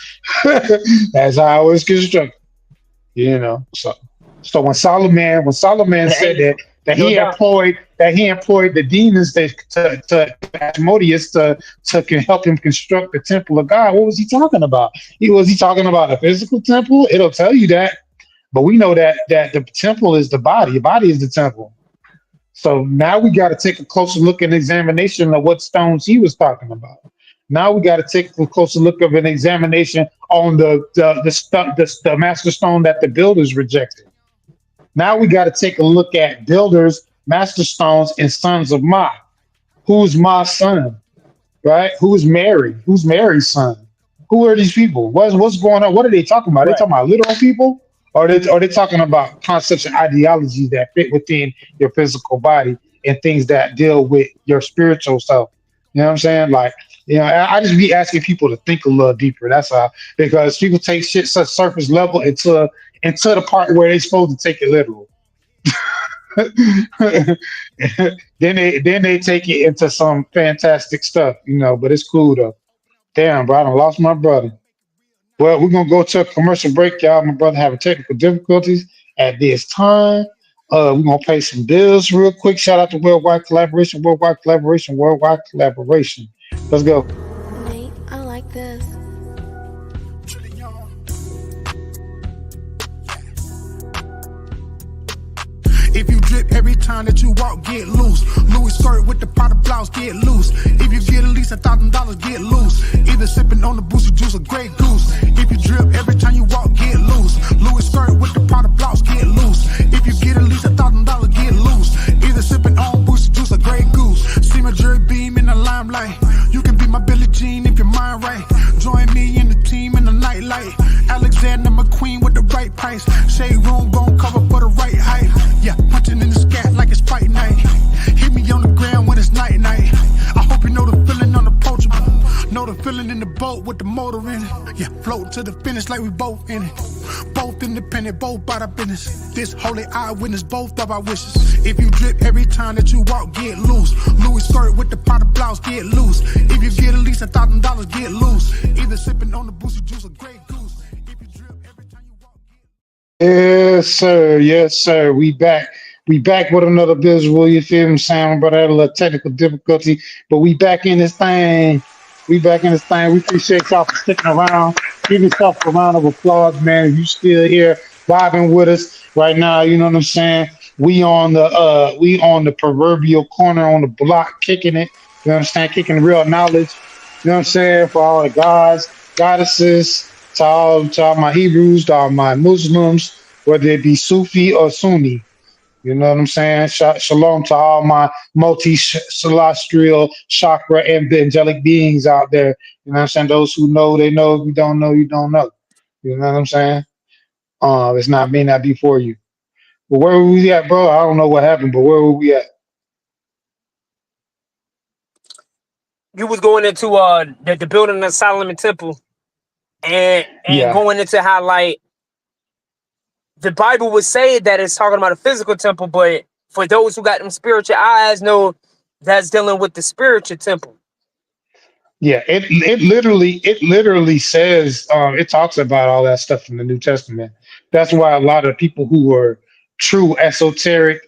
That's how it's constructed. So when Solomon said Hey, that no he doubt. employed the demons to Asmodeus to can help him construct the temple of God, what was he talking about? Was he talking about a physical temple? It'll tell you that. But we know that the temple is the body. The body is the temple. So now we got to take a closer look and examination of what stones he was talking about. Now we got to take a closer look of an examination on the master stone that the builders rejected. Now we got to take a look at builders, master stones, and sons of Ma. Who's Ma's son? Right? Who's Mary? Who's Mary's son? Who are these people? What's going on? What are they talking about? Are they Right. talking about literal people? Or are they talking about concepts and ideologies that fit within your physical body and things that deal with your spiritual self? You know what I'm saying? Like, I just be asking people to think a little deeper. That's all. Because people take shit such surface level into the part where they're supposed to take it literal. then they take it into some fantastic stuff, but it's cool though. Damn, bro, I done lost my brother. Well, we're gonna go to a commercial break, y'all. My brother having technical difficulties at this time. We're gonna pay some bills real quick. Shout out to Worldwide Collaboration, Worldwide Collaboration, Worldwide Collaboration. Let's go. Nate, I like this. If you drip every time that you walk, get loose. Louis skirt with the powder blouse, get loose. If you get at least $1,000, get loose. Either sipping on the booster juice or Grey Goose. If you drip every time you walk, get loose. Louis skirt with the powder blouse, get loose. If you get at least $1,000, get loose. Either sipping on booster juice or Grey Goose. See my jury beam in the limelight. You can be my Billie Jean if your mind right. Join me in the team in the nightlight. Alexander McQueen with the right price. Shade room gon' cover for the right height. Yeah, punching in the scat like it's fight night. Hit me on the ground when it's night night. I hope you know the feeling on the approachable. Know the feeling in the boat with the motor in it. Yeah, float to the finish like we both in it. Both independent, both by the business. This holy eyewitness, both of our wishes. If you drip every time that you walk, get loose. Louis skirt with the powder blouse, get loose. If you get at least $1,000, get loose. Either sipping on the booster juice or Grey Goose. If you drip every time you walk, Yes, sir. Yes, sir. We back. We back with another visual. You feel me, Sam? But I had a little technical difficulty, but we back in this thing. We back in this thing. We appreciate y'all for sticking around. Give yourself a round of applause, man. If you still here vibing with us right now, you know what I'm saying? We on the proverbial corner on the block, kicking it. You know what I'm saying? Kicking real knowledge. You know what I'm saying? For all the gods, goddesses, to all my Hebrews, to all my Muslims, whether it be Sufi or Sunni. You know what I'm saying? Shalom to all my multi-celestial chakra and angelic beings out there. You know what I'm saying? Those who know, they know. If you don't know, you don't know. You know what I'm saying? It's not may not be for you. But where were we at, bro? I don't know what happened, but where were we at? You was going into the building of the Solomon Temple and Yeah. going into how like the Bible would say that it's talking about a physical temple, but for those who got them spiritual eyes, know that's dealing with the spiritual temple. Yeah, it literally says it talks about all that stuff in the New Testament. That's why a lot of people who are true esoteric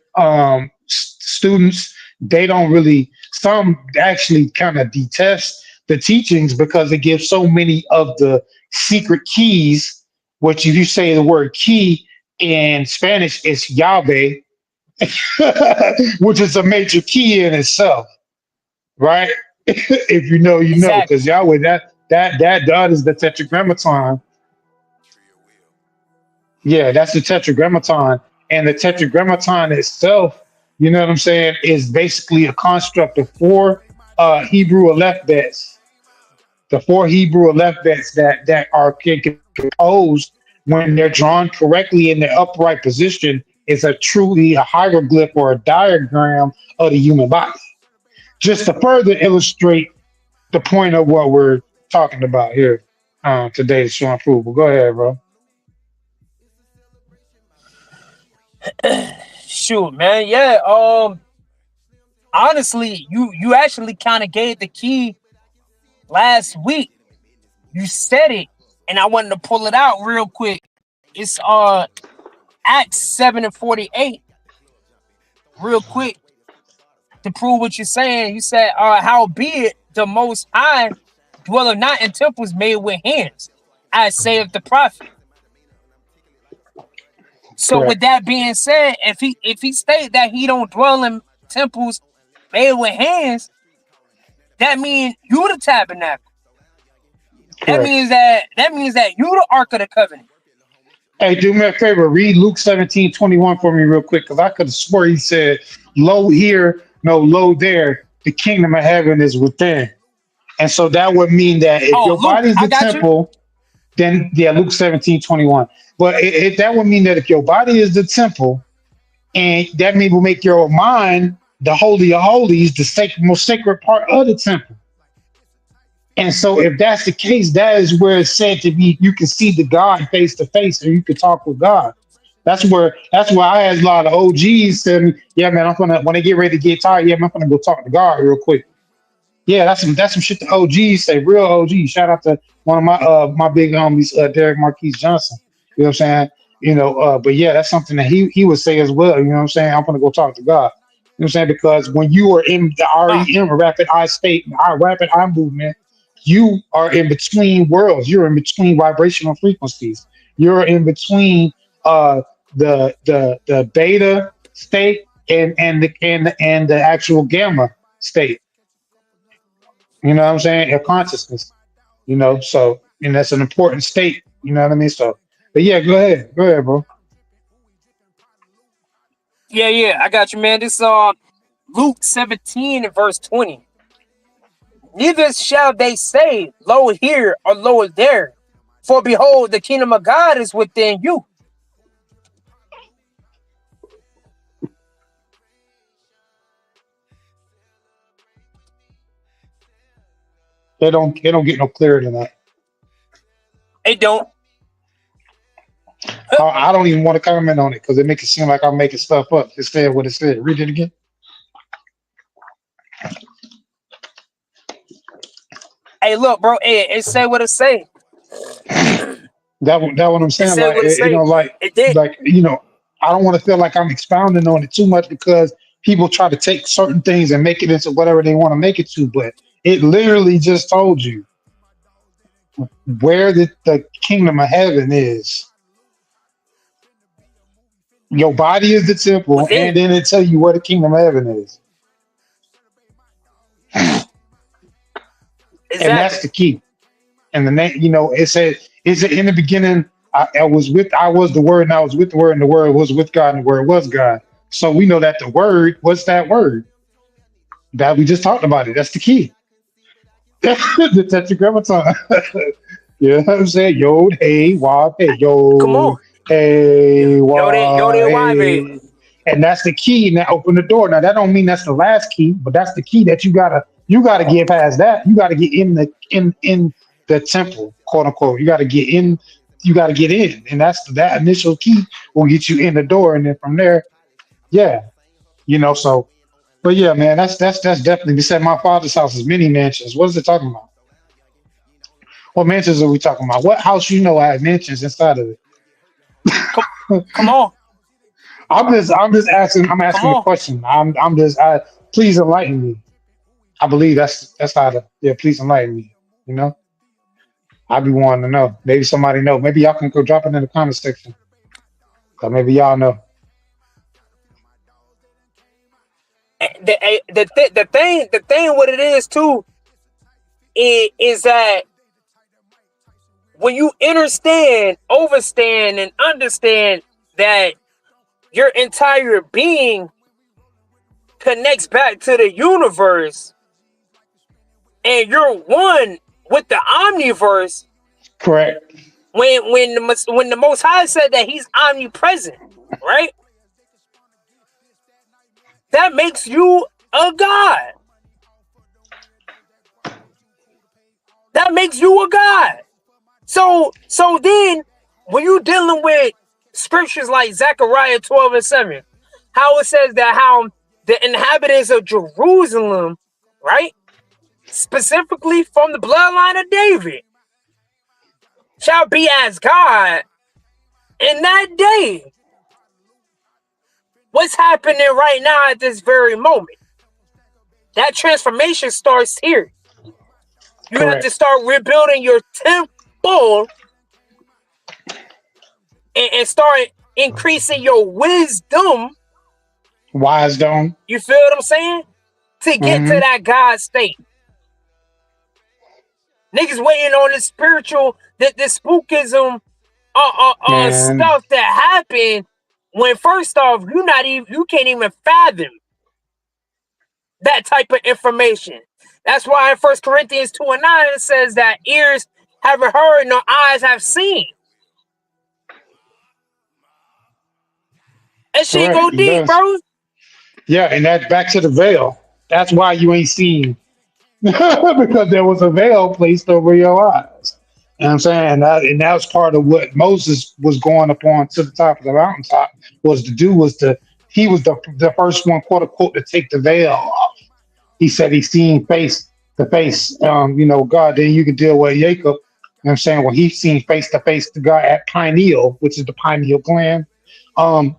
students, they don't really, some actually kind of detest the teachings because it gives so many of the secret keys, which if you say the word key in Spanish is Yahweh, which is a major key in itself, right? If you know, you know, Exactly. because Yahweh, that is the tetragrammaton. Yeah, that's the tetragrammaton. And the tetragrammaton itself, you know what I'm saying, is basically a construct of four Hebrew alphabets. The four Hebrew alphabets that are composed when they're drawn correctly in their upright position is truly a hieroglyph or a diagram of the human body. Just to further illustrate the point of what we're talking about here today, Sean Food. But go ahead, bro. Shoot, man. Yeah. Honestly, you actually kind of gave the key last week. You said it, and I wanted to pull it out real quick. It's Acts 7:48. Real quick to prove what you're saying. You said, howbeit the Most High dwelleth not in temples made with hands, as saith the prophet. So Correct. with that being said, if he state that he don't dwell in temples made with hands, that means you the tabernacle. That Correct. means that you the Ark of the Covenant. Hey, do me a favor. Read Luke 17:21 for me real quick, because I could have swore he said, "Lo here, no, lo there. The kingdom of heaven is within." And so that would mean that if your Luke, body is I the got temple, then yeah, Luke 17:21. But that would mean that if your body is the temple, and that means will make your mind the holy of holies, the most sacred part of the temple. And so if that's the case, that is where it's said to be, you can see the God face to face, or you can talk with God. That's why I had a lot of OGs tell me, yeah, man, when they get ready to get tired, yeah, man, I'm gonna go talk to God real quick. Yeah, that's some shit the OGs say, real OGs. Shout out to one of my big homies, Derek Marquise Johnson. You know what I'm saying? But yeah, that's something that he would say as well. You know what I'm saying? I'm gonna go talk to God. You know what I'm saying? Because when you are in the REM, rapid eye state, rapid eye movement, you are in between worlds. You're in between vibrational frequencies. You're in between uh the beta state and the actual gamma state. You know what I'm saying? Your consciousness. So and that's an important state. You know what I mean? So, but yeah, go ahead, bro. Yeah, I got you, man. This Luke 17 and verse 20. Neither shall they say, lo here or lo there, for behold, the kingdom of God is within you. They don't get no clearer than that. It don't. I don't even want to comment on it because it makes it seem like I'm making stuff up. It said what it said. Read it again. Hey, look, bro. It say what it say. That what I'm It saying. say Like what it say. It did. I don't want to feel like I'm expounding on it too much because people try to take certain things and make it into whatever they want to make it to. But it literally just told you where the kingdom of heaven is. Your body is the temple, Within. and then it tell you where the kingdom of heaven is. Exactly. And that's the key. And the name, it said, is it in the beginning? I was the word, and I was with the word, and the word was with God, and the word was God. So we know that the word was that word that we just talked about it. That's the key. The tetragrammaton. You know what I'm saying? Yod, hey, wad, hey, Come on. yod, hey, Yo, wad, they why, baby. hey. And that's the key. Now open the door. Now that don't mean that's the last key, but that's the key that you gotta get past that. You gotta get in the temple, quote unquote. You gotta get in. You gotta get in, and that initial key will get you in the door, and then from there, yeah, So, but yeah, man, that's definitely. They said my father's house is many mansions. What is it talking about? What mansions are we talking about? What house has mansions inside of it? Come on. I'm just asking. I'm Come asking the on. question. I'm just. Please enlighten me. I believe that's how to. Yeah, please enlighten me. I be wanting to know. Maybe somebody know. Maybe y'all can go drop it in the comment section. Or maybe y'all know. The thing what it is too is that when you understand, overstand, and understand that your entire being connects back to the universe and you're one with the omniverse. Correct. When the Most High said that He's omnipresent, right? That makes you a God. That makes you a God. So then, when you're dealing with scriptures like Zechariah 12 and 7, how it says that how the inhabitants of Jerusalem, right, specifically from the bloodline of David, shall be as God in that day. What's happening right now at this very moment? That transformation starts here. You have to start rebuilding your temple and start increasing your wisdom. Wisdom. You feel what I'm saying? To get to that God state. Niggas waiting on this spiritual, this spookism stuff that happened when first off, you can't even fathom that type of information. That's why in 1 Corinthians 2 and 9 it says that ears haven't heard nor eyes have seen. That shit go deep, bro. Yeah, and that back to the veil. That's why you ain't seen because there was a veil placed over your eyes. You know what I'm saying? And that was part of what Moses was going upon to the top of the mountaintop he was the first one, quote unquote, to take the veil off. He said he seen face to face, God. Then you could deal with Jacob, know what I'm saying? When he's seen face to face the guy at pineal, which is the pineal gland,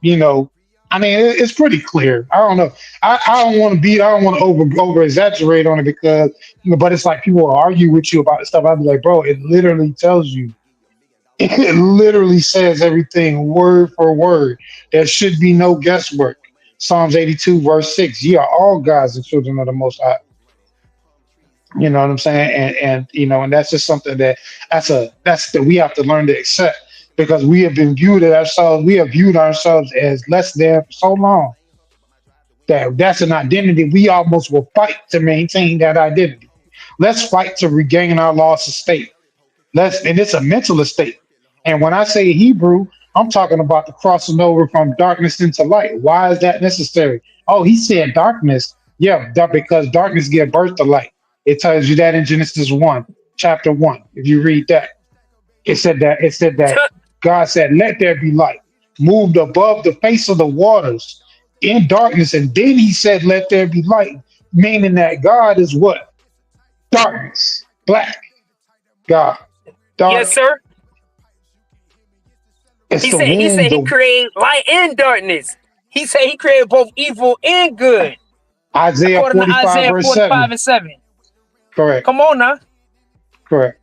you know, I mean, it's pretty clear. I don't know. I don't want to I don't want to over exaggerate on it because, you know, but it's like people will argue with you about stuff. I'd be like, bro, it literally tells you. It literally says everything word for word. There should be no guesswork. Psalms 82, verse 6. Ye are all gods and children of the Most High. You know what I'm saying? And you know, and that's just something that's that we have to learn to accept because we have been we have viewed ourselves as less than for so long that's an identity we almost will fight to maintain that identity. Let's fight to regain our lost estate. And it's a mental estate. And when I say Hebrew, I'm talking about the crossing over from darkness into light. Why is that necessary? Oh, he said darkness. Yeah, because darkness gives birth to light. It tells you that in Genesis 1, chapter 1. If you read that, it said that God said, let there be light, moved above the face of the waters in darkness. And then he said, let there be light, meaning that God is what? Darkness, black, God, dark. Yes, sir. He said he created light and darkness. He said he created both evil and good. Isaiah 45, verse 7. And 7. Correct. Come on now. Correct.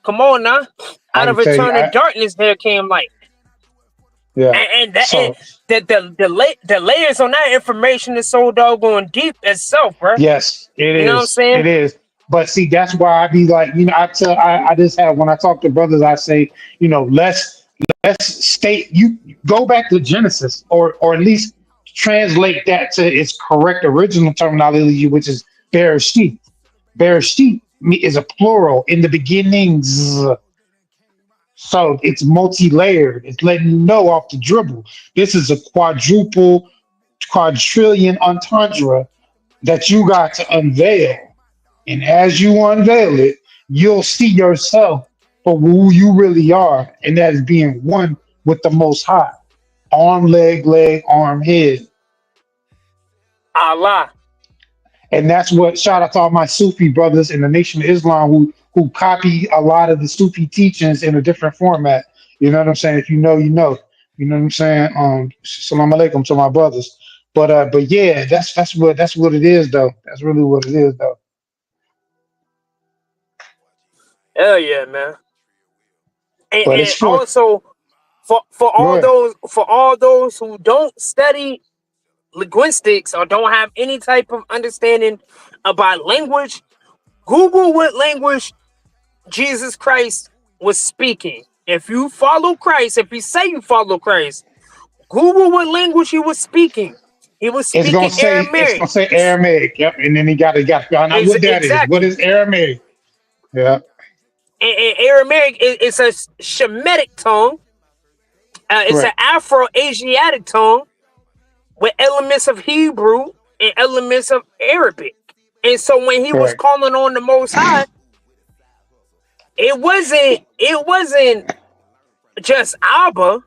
Come on now. Out of eternal darkness there came light. Yeah. And the layers on that information is so doggone deep itself, bro. Yes, it is. You know what I'm saying? It is. But see, that's why I be like, you know, I just have, when I talk to brothers, I say, you know, let's state, you go back to Genesis or at least translate that to its correct original terminology, which is Bereshit. Bereshit is a plural in the beginnings. So it's multi-layered. It's letting you know off the dribble. This is a quadrillion entendre that you got to unveil. And as you unveil it, you'll see yourself for who you really are. And that is being one with the Most High. Arm, leg, arm, head. Allah. And that's what, shout out to all my Sufi brothers in the Nation of Islam who copy a lot of the Sufi teachings in a different format. You know what I'm saying? If you know, you know. You know what I'm saying? Salam alaikum to my brothers. But yeah, that's what it is though. That's really what it is though. Hell yeah, man. And it's also for all those who don't study linguistics or don't have any type of understanding about language, Google what language Jesus Christ was speaking. If you follow Christ, if you say you follow Christ, Google what language he was speaking. He was speaking Aramaic. It's gonna say Aramaic. Yep, and then he got to find out what that is. What is Aramaic? Yeah. And Aramaic is a Shemitic tongue. It's an Afro-Asiatic tongue with elements of Hebrew and elements of Arabic. And so when he was calling on the Most High, it wasn't just Abba.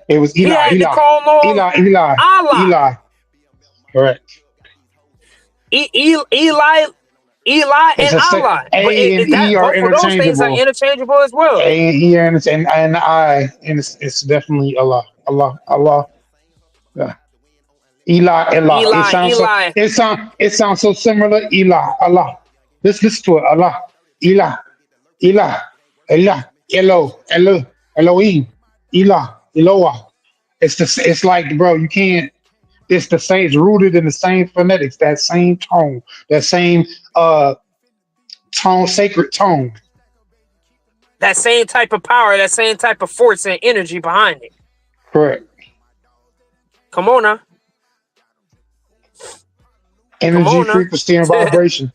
It was Eli. He had to call on Allah. Correct. Eli and Allah. A and E are both of those things are interchangeable as well. A and E and I, and it's definitely Allah. Yeah. Eli. It sounds so similar. Eli, Allah. Let's listen to it. Allah. Eli. Elohim. Eloah. It's like, bro, you can't. It's the same. It's rooted in the same phonetics, that same tone, that same tone, sacred tone. That same type of power, that same type of force and energy behind it. Correct. Come on now. Energy, frequency, and vibration.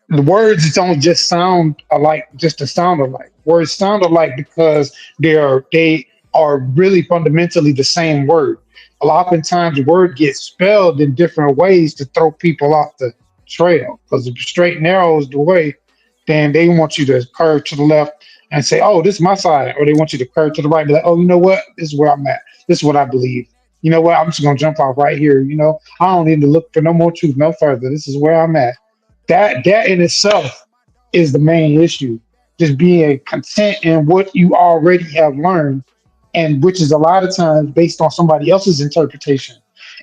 The words don't just sound alike, just to sound alike. Words sound alike because they are really fundamentally the same word. A lot of times, word gets spelled in different ways to throw people off the trail. Because if straight and narrow is the way, then they want you to curve to the left and say, "Oh, this is my side," or they want you to curve to the right, and be like, "Oh, you know what? This is where I'm at. This is what I believe. You know what? I'm just gonna jump off right here. You know, I don't need to look for no more truth, no further. This is where I'm at." That in itself is the main issue. Just being content in what you already have learned, and which is a lot of times based on somebody else's interpretation,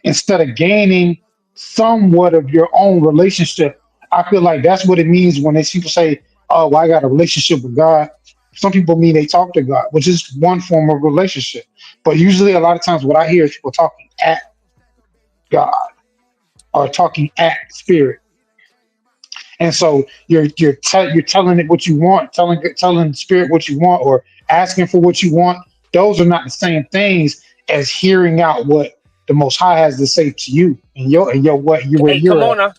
instead of gaining somewhat of your own relationship. I feel like that's what it means when they people say, "Oh, well, I got a relationship with God." Some people mean they talk to God, which is one form of relationship. But usually, a lot of times, what I hear is people talking at God or talking at spirit. And so you're telling it what you want, telling the spirit what you want, or asking for what you want. Those are not the same things as hearing out what the Most High has to say to you and your what you where Hey, come you're on at. now.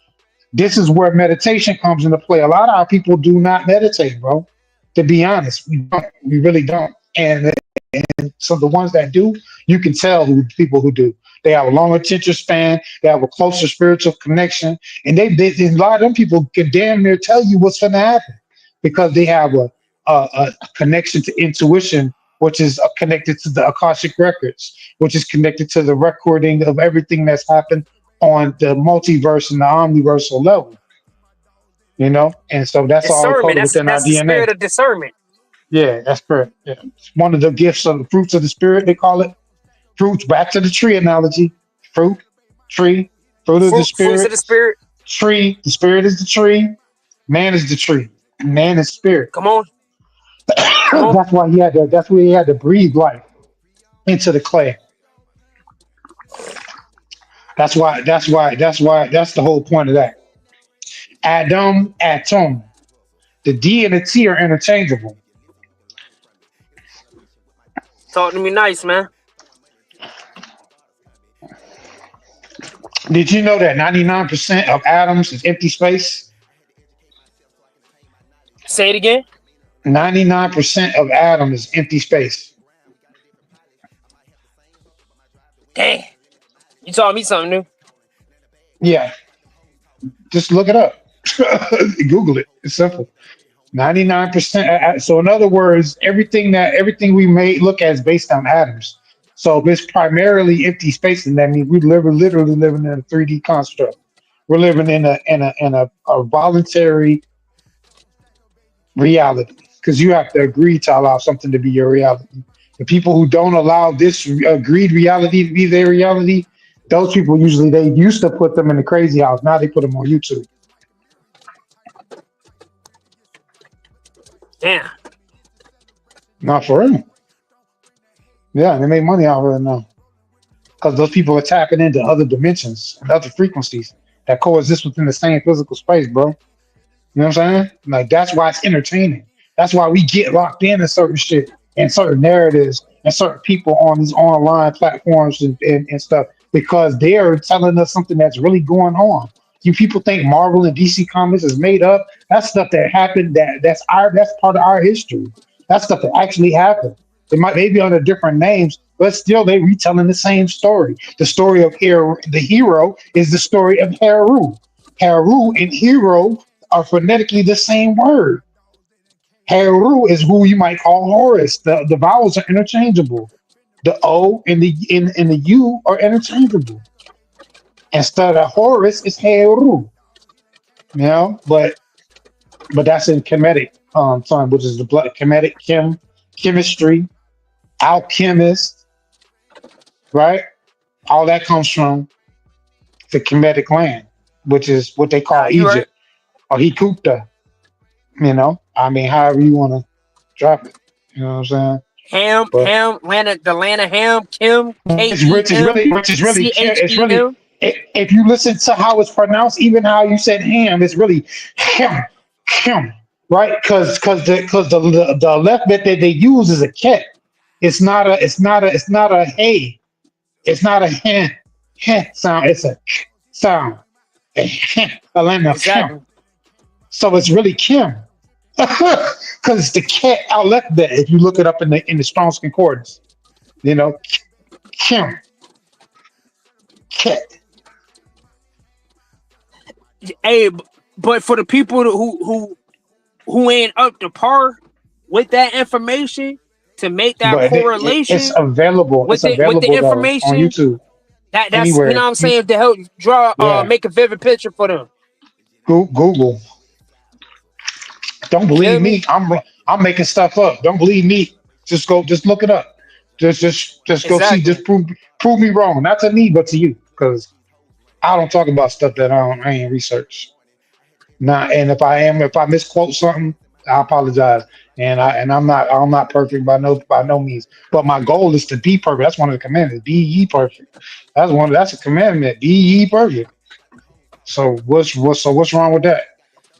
This is where meditation comes into play. A lot of our people do not meditate, bro. To be honest, we don't. We really don't. And so the ones that do, you can tell who people who do. They have a long attention span. They have a closer spiritual connection, and a lot of them people can damn near tell you what's going to happen because they have a connection to intuition, which is connected to the Akashic records, which is connected to the recording of everything that's happened on the multiverse and the omniversal level. You know, and so that's all Discernment. coded within our That's the DNA. spirit of discernment. Yeah, that's correct. Yeah. It's one of the gifts of the fruits of the spirit, they call it. Fruits, back to the tree analogy. Fruit, tree, fruit of the Fruits of spirit, the spirit. tree, the spirit is the tree, man is the tree, man is spirit. Come on. Come on. That's why he had to breathe life into the clay. That's the whole point of that. Adam, atom. The D and the T are interchangeable. Talk to me nice, man. Did you know that 99% of atoms is empty space? Say it again. 99% of atom is empty space. Dang. You taught me something new. Yeah, just look it up. Google it. It's simple. 99%. So in other words, everything we may look at is based on atoms. So if it's primarily empty space, and that means literally living in a 3D construct. We're living in a voluntary reality because you have to agree to allow something to be your reality. The people who don't allow this agreed reality to be their reality, those people usually they used to put them in the crazy house. Now they put them on YouTube. Damn. Not for real. Yeah, they make money out of it now because those people are tapping into other dimensions and other frequencies that coexist within the same physical space, bro. You know what I'm saying? Like that's why it's entertaining. That's why we get locked into certain shit and certain narratives and certain people on these online platforms and stuff because they're telling us something that's really going on. You people think Marvel and DC Comics is made up. That's stuff that happened. That's part of our history. That's stuff that actually happened. It might maybe under different names, but still they retelling the same story. The story of the hero is the story of Heru. Heru and hero are phonetically the same word. Heru is who you might call Horus. The vowels are interchangeable. The O and the U are interchangeable. Instead of Horus, it's Heru. You know, but that's in Kemetic time, which is the blood Kemetic chemistry, alchemist, right? All that comes from the Kemetic land, which is what they call You right. Egypt or Hikuta. You know, I mean, however you want to drop it. You know what I'm saying? But The land of Ham, Kim, it's rich. It's Kem, really rich. It's really. Chem. If you listen to how it's pronounced, even how you said ham, it's really ham, right? Because the alphabet that they use is a ket. It's not a hey. It's not a hen sound. It's a sound. A land of Kim. Exactly. So it's really Kim. Because it's the cat alphabet. If you look it up in the Strong's Concordance, you know, Kim, cat. Hey, but for the people who ain't up to par with that information to make that But correlation it's available. with It's with the available though on information, YouTube that's anywhere. you know what I'm saying, to help Yeah, make a vivid picture for them. Google. Don't You feel believe me? me. I'm making stuff up. Don't believe me. Just look it up. Just go see. Exactly. Just prove me wrong. Not to me, but to you, because I don't talk about stuff that I ain't researched. Not, and if I misquote something, I apologize. And I'm not perfect by no means. But my goal is to be perfect. That's one of the commandments. Be ye perfect. That's a commandment. Be ye perfect. So what's wrong with that?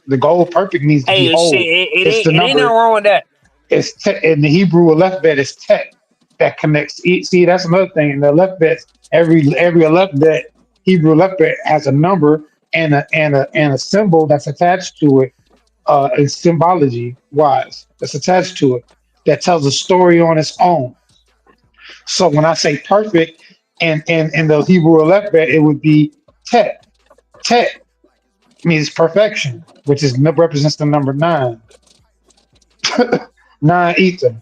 The goal perfect means to be Hey, shit, whole. It's the it ain't nothing number. wrong with that. It's in the Hebrew alphabet. It's tet that connects. See, that's another thing. In the alphabet, every alphabet, Hebrew alphabet has a number and a symbol that's attached to it. In symbology wise, that's attached to it that tells a story on its own. So when I say perfect, and in the Hebrew alphabet, it would be tet. Tet means perfection, which is represents the number nine. Nine ether.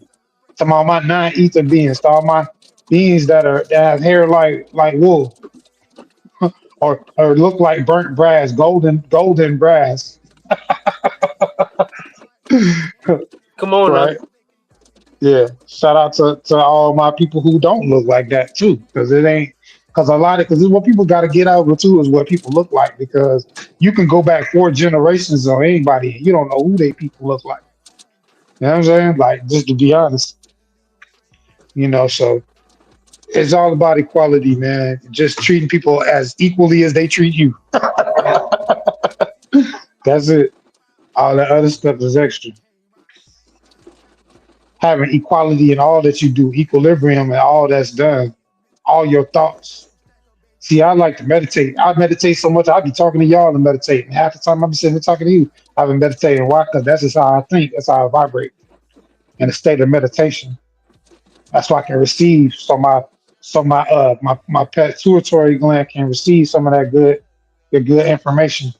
To all my nine ether beings, to all my beings that have hair like wool, or look like burnt brass, golden brass, Come on now. right? Yeah. Shout out to all my people who don't look like that too, because it ain't because what people got to get over too is what people look like, because you can go back 4 generations on anybody and you don't know who they people look like. You know what I'm saying? Like, just to be honest, so it's all about equality, man. Just treating people as equally as they treat you. That's it. All that other stuff is extra. Having equality in all that you do, equilibrium in all that's done, all your thoughts. See, I like to meditate. I meditate so much, I be talking to y'all and meditating. Half the time I be sitting there talking to you, I've been meditating. Why? Because that's just how I think. That's how I vibrate in a state of meditation. That's why I can receive. My pituitary gland can receive some of that the good information.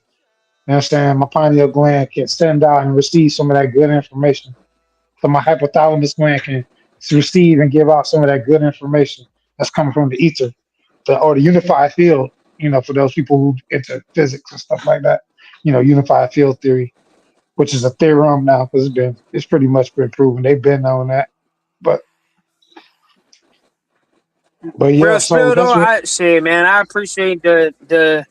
You understand? My pineal gland can send out and receive some of that good information. So my hypothalamus gland can receive and give out some of that good information that's coming from the ether, or the unified field. For those people who into physics and stuff like that. Unified field theory, which is a theorem now, because it's pretty much been proven. They've been on that, but yeah. Real So spill though, that's what. I shit, man. I appreciate the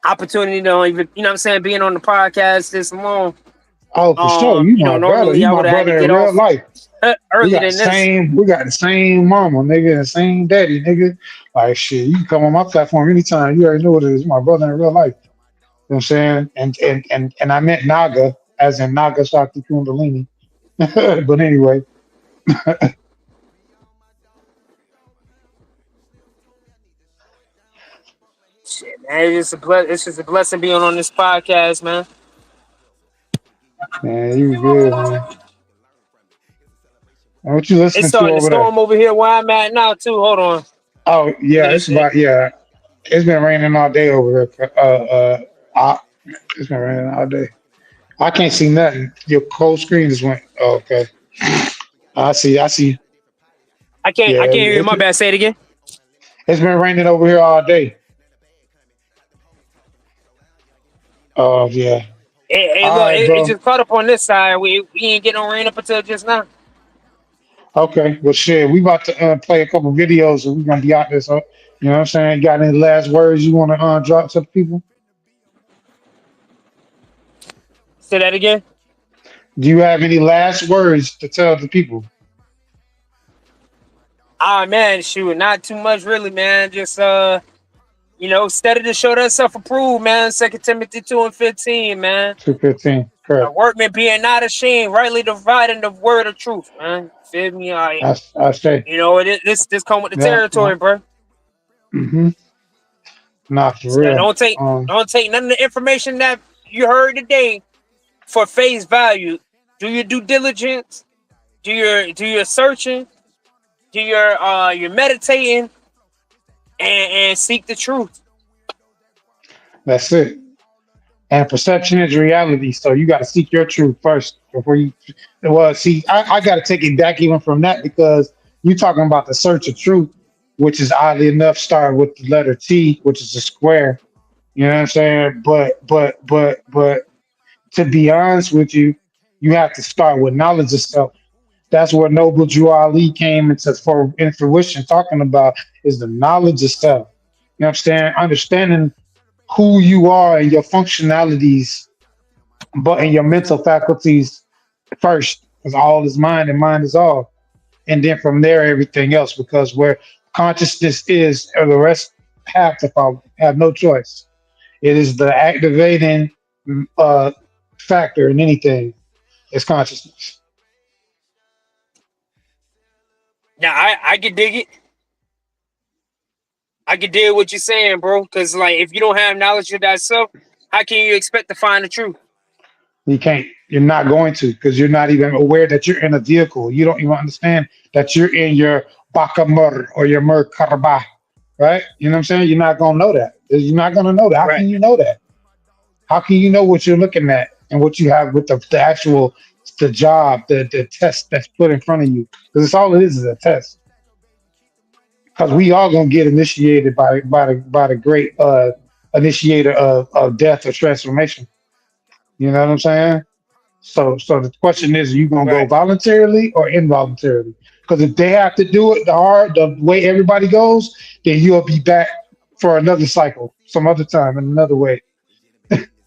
opportunity to even, you know what I'm saying, being on the podcast this long. Oh, for sure. You my brother. Normally You I my would have had to brother in get real off life. We earlier got the than this. same. We got the same mama, nigga, and the same daddy, nigga. Like, shit, you can come on my platform anytime. You already know what it is. You my brother in real life. You know what I'm saying? And I meant Naga, as in Naga Shakti Kundalini. But anyway, Shit, man, it's just a blessing being on this podcast, man. man, you good, man. And what you It's listening to starting to over there? storm over here where I'm at now too. Hold on. Oh Look yeah, at this it's shit. about yeah. It's been raining all day over here. It's been raining all day. I can't see nothing. Your whole screen just went. Oh, okay. I see. I see. I Yeah, can't hear you. My bad. Say it again. it's been raining over here all day. Oh yeah. Hey, All look, right, it bro. just caught up on this side. We ain't getting no rain up until just now. Okay. Well, shit. We about to play a couple videos, and we're gonna be out there. So, you know what I'm saying? Got any last words you want to drop to the people? Say that again. Do you have any last words to tell the people? Ah man, shoot, not too much really, man. Just study to show that self approved, man. 2 Timothy 2:15, man. 2:15. A Correct. workman being not ashamed, rightly dividing the word of truth, man. Feel me? I say. This come with the Yeah. territory, bro. Mm-hmm. Not for So real. don't take none of the information that you heard today for face value. Do your due diligence. Do your searching. Do your meditating and seek the truth. That's it. And perception is reality. So you got to seek your truth first before you. Well, see, I got to take it back even from that, because you talking about the search of truth, which is oddly enough start with the letter T, which is a square. You know what I'm saying? But to be honest with you, You have to start with knowledge of self. That's where Noble Drew Ali came in fruition, talking about is the knowledge of self. You know what I'm saying? Understanding who you are and your functionalities, but in your mental faculties first, because all is mind and mind is all. And then from there, everything else, because where consciousness is, or the rest have to follow, have no choice. It is the activating uh, factor in anything is consciousness. Now I can dig it. I can dig what you're saying, bro. Because like, if you don't have knowledge of thyself, how can you expect to find the truth? You can't. You're not going to because you're not even aware that you're in a vehicle. You don't even understand that you're in your Bakamur or your Merkaba, right? You know what I'm saying? You're not gonna know that. You're not gonna know that. How Right. can you know that? How can you know what you're looking at and what you have with the actual the job, the test that's put in front of you? Because it's all it is a test. Because we all gonna get initiated by the great initiator of death or transformation. You know what I'm saying? So the question is, are you gonna go Right. voluntarily or involuntarily? Because if they have to do it the way everybody goes, then you'll be back for another cycle, some other time in another way.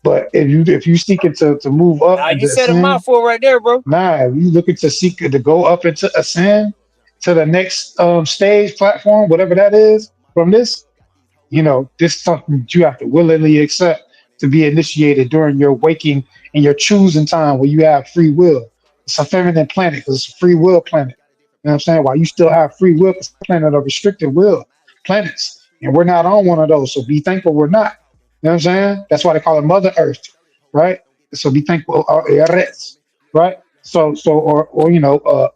But if you seeking to move up Now and you to said a ascend, mouthful right there, bro. nah, if you looking to seek to go up and to ascend to the next stage platform, whatever that is from this, this is something that you have to willingly accept to be initiated during your waking and your choosing time where you have free will. It's a feminine planet because it's a free will planet. You know what I'm saying? While you still have free will, it's a planet of restricted will planets. And we're not on one of those. So be thankful we're not. You know what I'm saying? That's why they call it Mother Earth, right? So be thankful, Eretz, right? So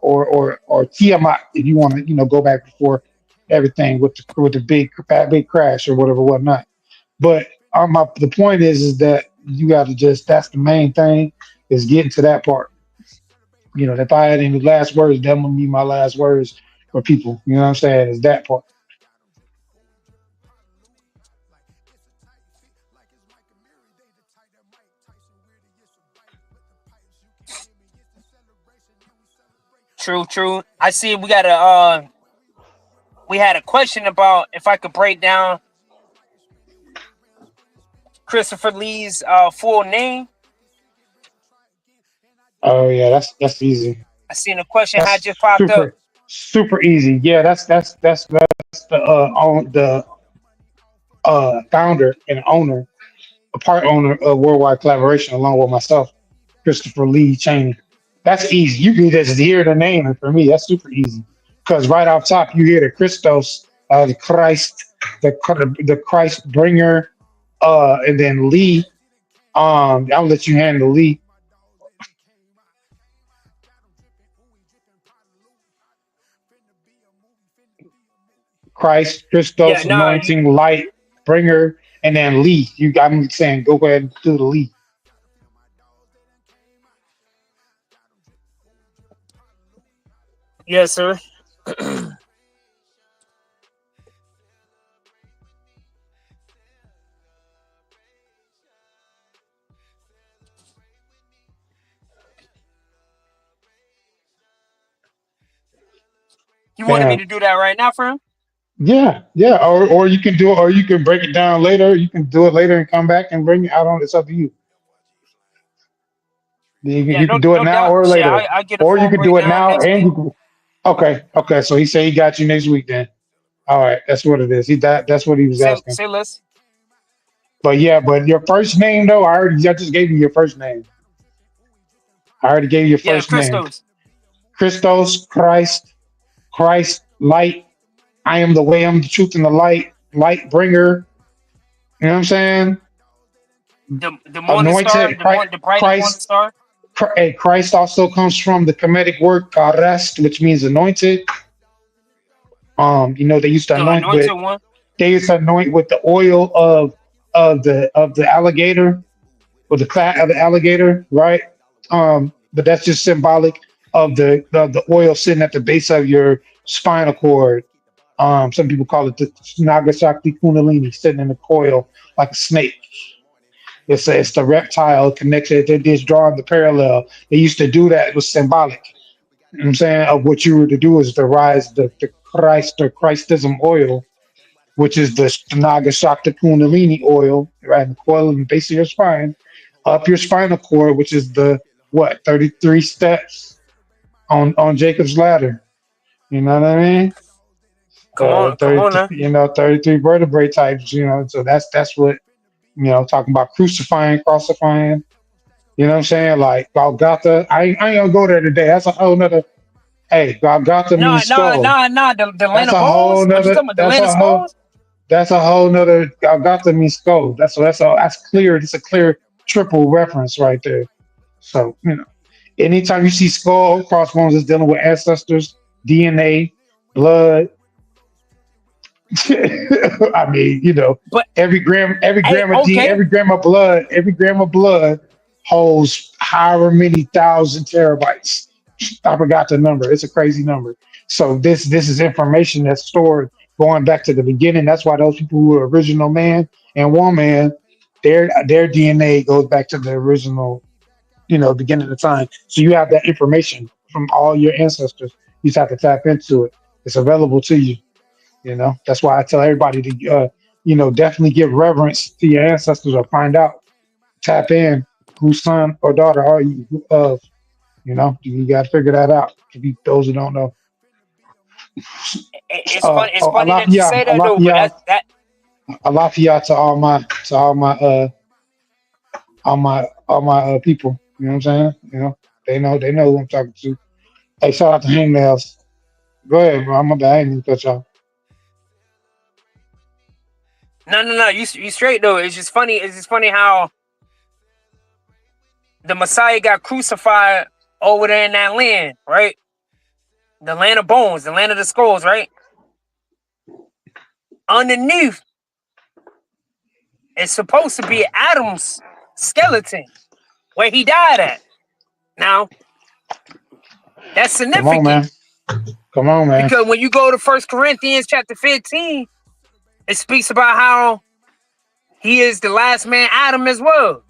or Tiamat if you want to go back before everything with the big crash or whatever whatnot. But the point is that you got to that's the main thing is getting to that part. If I had any last words, that would be my last words for people. You know what I'm saying? Is that part? True, true. I see. We had a question about if I could break down Christopher Lee's full name. Oh yeah, that's easy. I seen a question had That's just popped up. super easy. Yeah, that's the founder and owner, a part owner of Worldwide Collaboration, along with myself, Christopher Lee Cheney. That's easy. You can just hear the name, and for me, that's super easy. Because right off top, you hear the Christos, the Christ, the Christ bringer, and then Lee. I'll let you handle Lee. Christ, Yeah, Christos, no, anointing, light, bringer, and then Lee. I'm saying go ahead and do the Lee. yes, sir. You wanted me Yeah. to do that right now for him? Yeah. Or you can do it, or you can break it down later. You can do it later and come back and bring it out on. It's up to you. Yeah, You can no, do it no now doubt. or Shit, later, I get a or you full can do it breakdown now next and week. you can. Okay. So he said he got you next week. Then, all right, that's what it is. That's what he was asking. Say less. But yeah, but your first name though, I just gave you your first name. I already gave you your Yeah, first name. Christos. Christos, Christ, light. I am the way, I'm the truth, and the light bringer. You know what I'm saying? The morning star, Anointed, Christ. the brightest morning Christ, star. Christ also comes from the Kemetic word karest, which means anointed. They used to The anoint anointed with one. the oil of the alligator or the fat of the alligator, right? But that's just symbolic of the oil sitting at the base of your spinal cord. Some people call it the Nagasaki Kundalini sitting in the coil like a snake. It's the reptile connected. They're just drawing the parallel. They used to do that. It was symbolic. You know what I'm saying, of what you were to do is to rise the Christ or Christism oil, which is the Naga Shakti Kundalini oil, right? The coil in the base of your spine, up your spinal cord, which is the what 33 steps on Jacob's ladder. You know what I mean? Come on 30, now. 33 vertebrae types. So that's what talking about crucifying, crossifying. You know what I'm saying? Like Golgotha. I ain't gonna go there today. That's a whole nother. Hey, Golgotha No, means no, skull. no, no. The land That's of a whole bones. What you nother. talking about? The land of skulls? That's a whole nother. Golgotha means skull. That's clear. It's a clear triple reference right there. So anytime you see skull crossbones, is dealing with ancestors, DNA, blood. I mean, But hey, every okay. gram of blood holds however many thousand terabytes. I forgot the number. It's a crazy number. So this is information that's stored going back to the beginning. That's why those people who were original man and woman, their DNA goes back to the original, beginning of time. So you have that information from all your ancestors. You just have to tap into it. It's available to you. That's why I tell everybody to, definitely give reverence to your ancestors or find out, tap in whose son or daughter are you of. You got to figure that out. Those who don't know. It's funny. It's funny that you say that though. But Alafia, that Alafia to all my people. You know what I'm saying? They know who I'm talking to. Hey, shout out to Hangnails. Go ahead, bro. I'm bad. I ain't even cut y'all. no. You straight though. It's just funny. It's just funny how the Messiah got crucified over there in that land, right? The land of bones, the land of the skulls, right? Underneath, it's supposed to be Adam's skeleton where he died at. Now, that's Come on, significant man. Come on, man. because when you go to 1 Corinthians chapter 15, it speaks about how he is the last man, Adam, as well.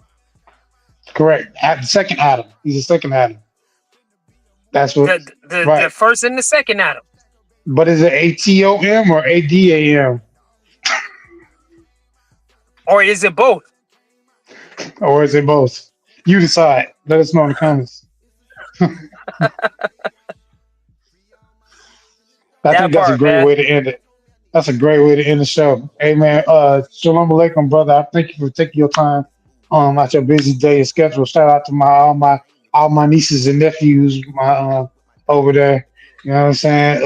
Correct. At the second Adam. He's the second Adam. That's what. The Right. first and the second Adam. But is it ATOM or ADAM? Or is it both? Or is it both? You decide. Let us know in the comments. I That think that's a part, great man. way to end it. That's a great way to end the show. Hey man, shalom alaikum, brother. I thank you for taking your time out your busy day and schedule. Shout out to all my nieces and nephews, my over there. You know what I'm saying?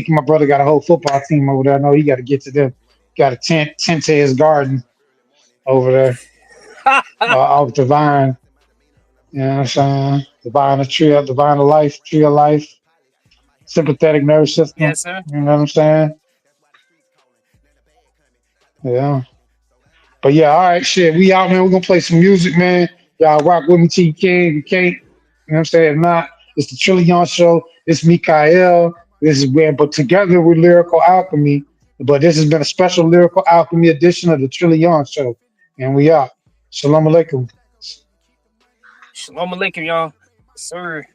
My brother got a whole football team over there. I know he got to get to them. Got a tent to his garden over there. Off Divine. You know what I'm saying? Divine of life, tree of life, sympathetic nervous system. Yes, sir. You know what I'm saying? Yeah. But yeah, all right, shit. We out, man. We're gonna play some music, man. Y'all rock with me till you can. If you can't, you know what I'm saying? If not, it's the Trillion Show. It's Mikael. This is where, but together we're Lyrical Alchemy. But this has been a special Lyrical Alchemy edition of the Trillion Show. And we out. Shalom alaikum. Shalom alaikum, y'all. Sir.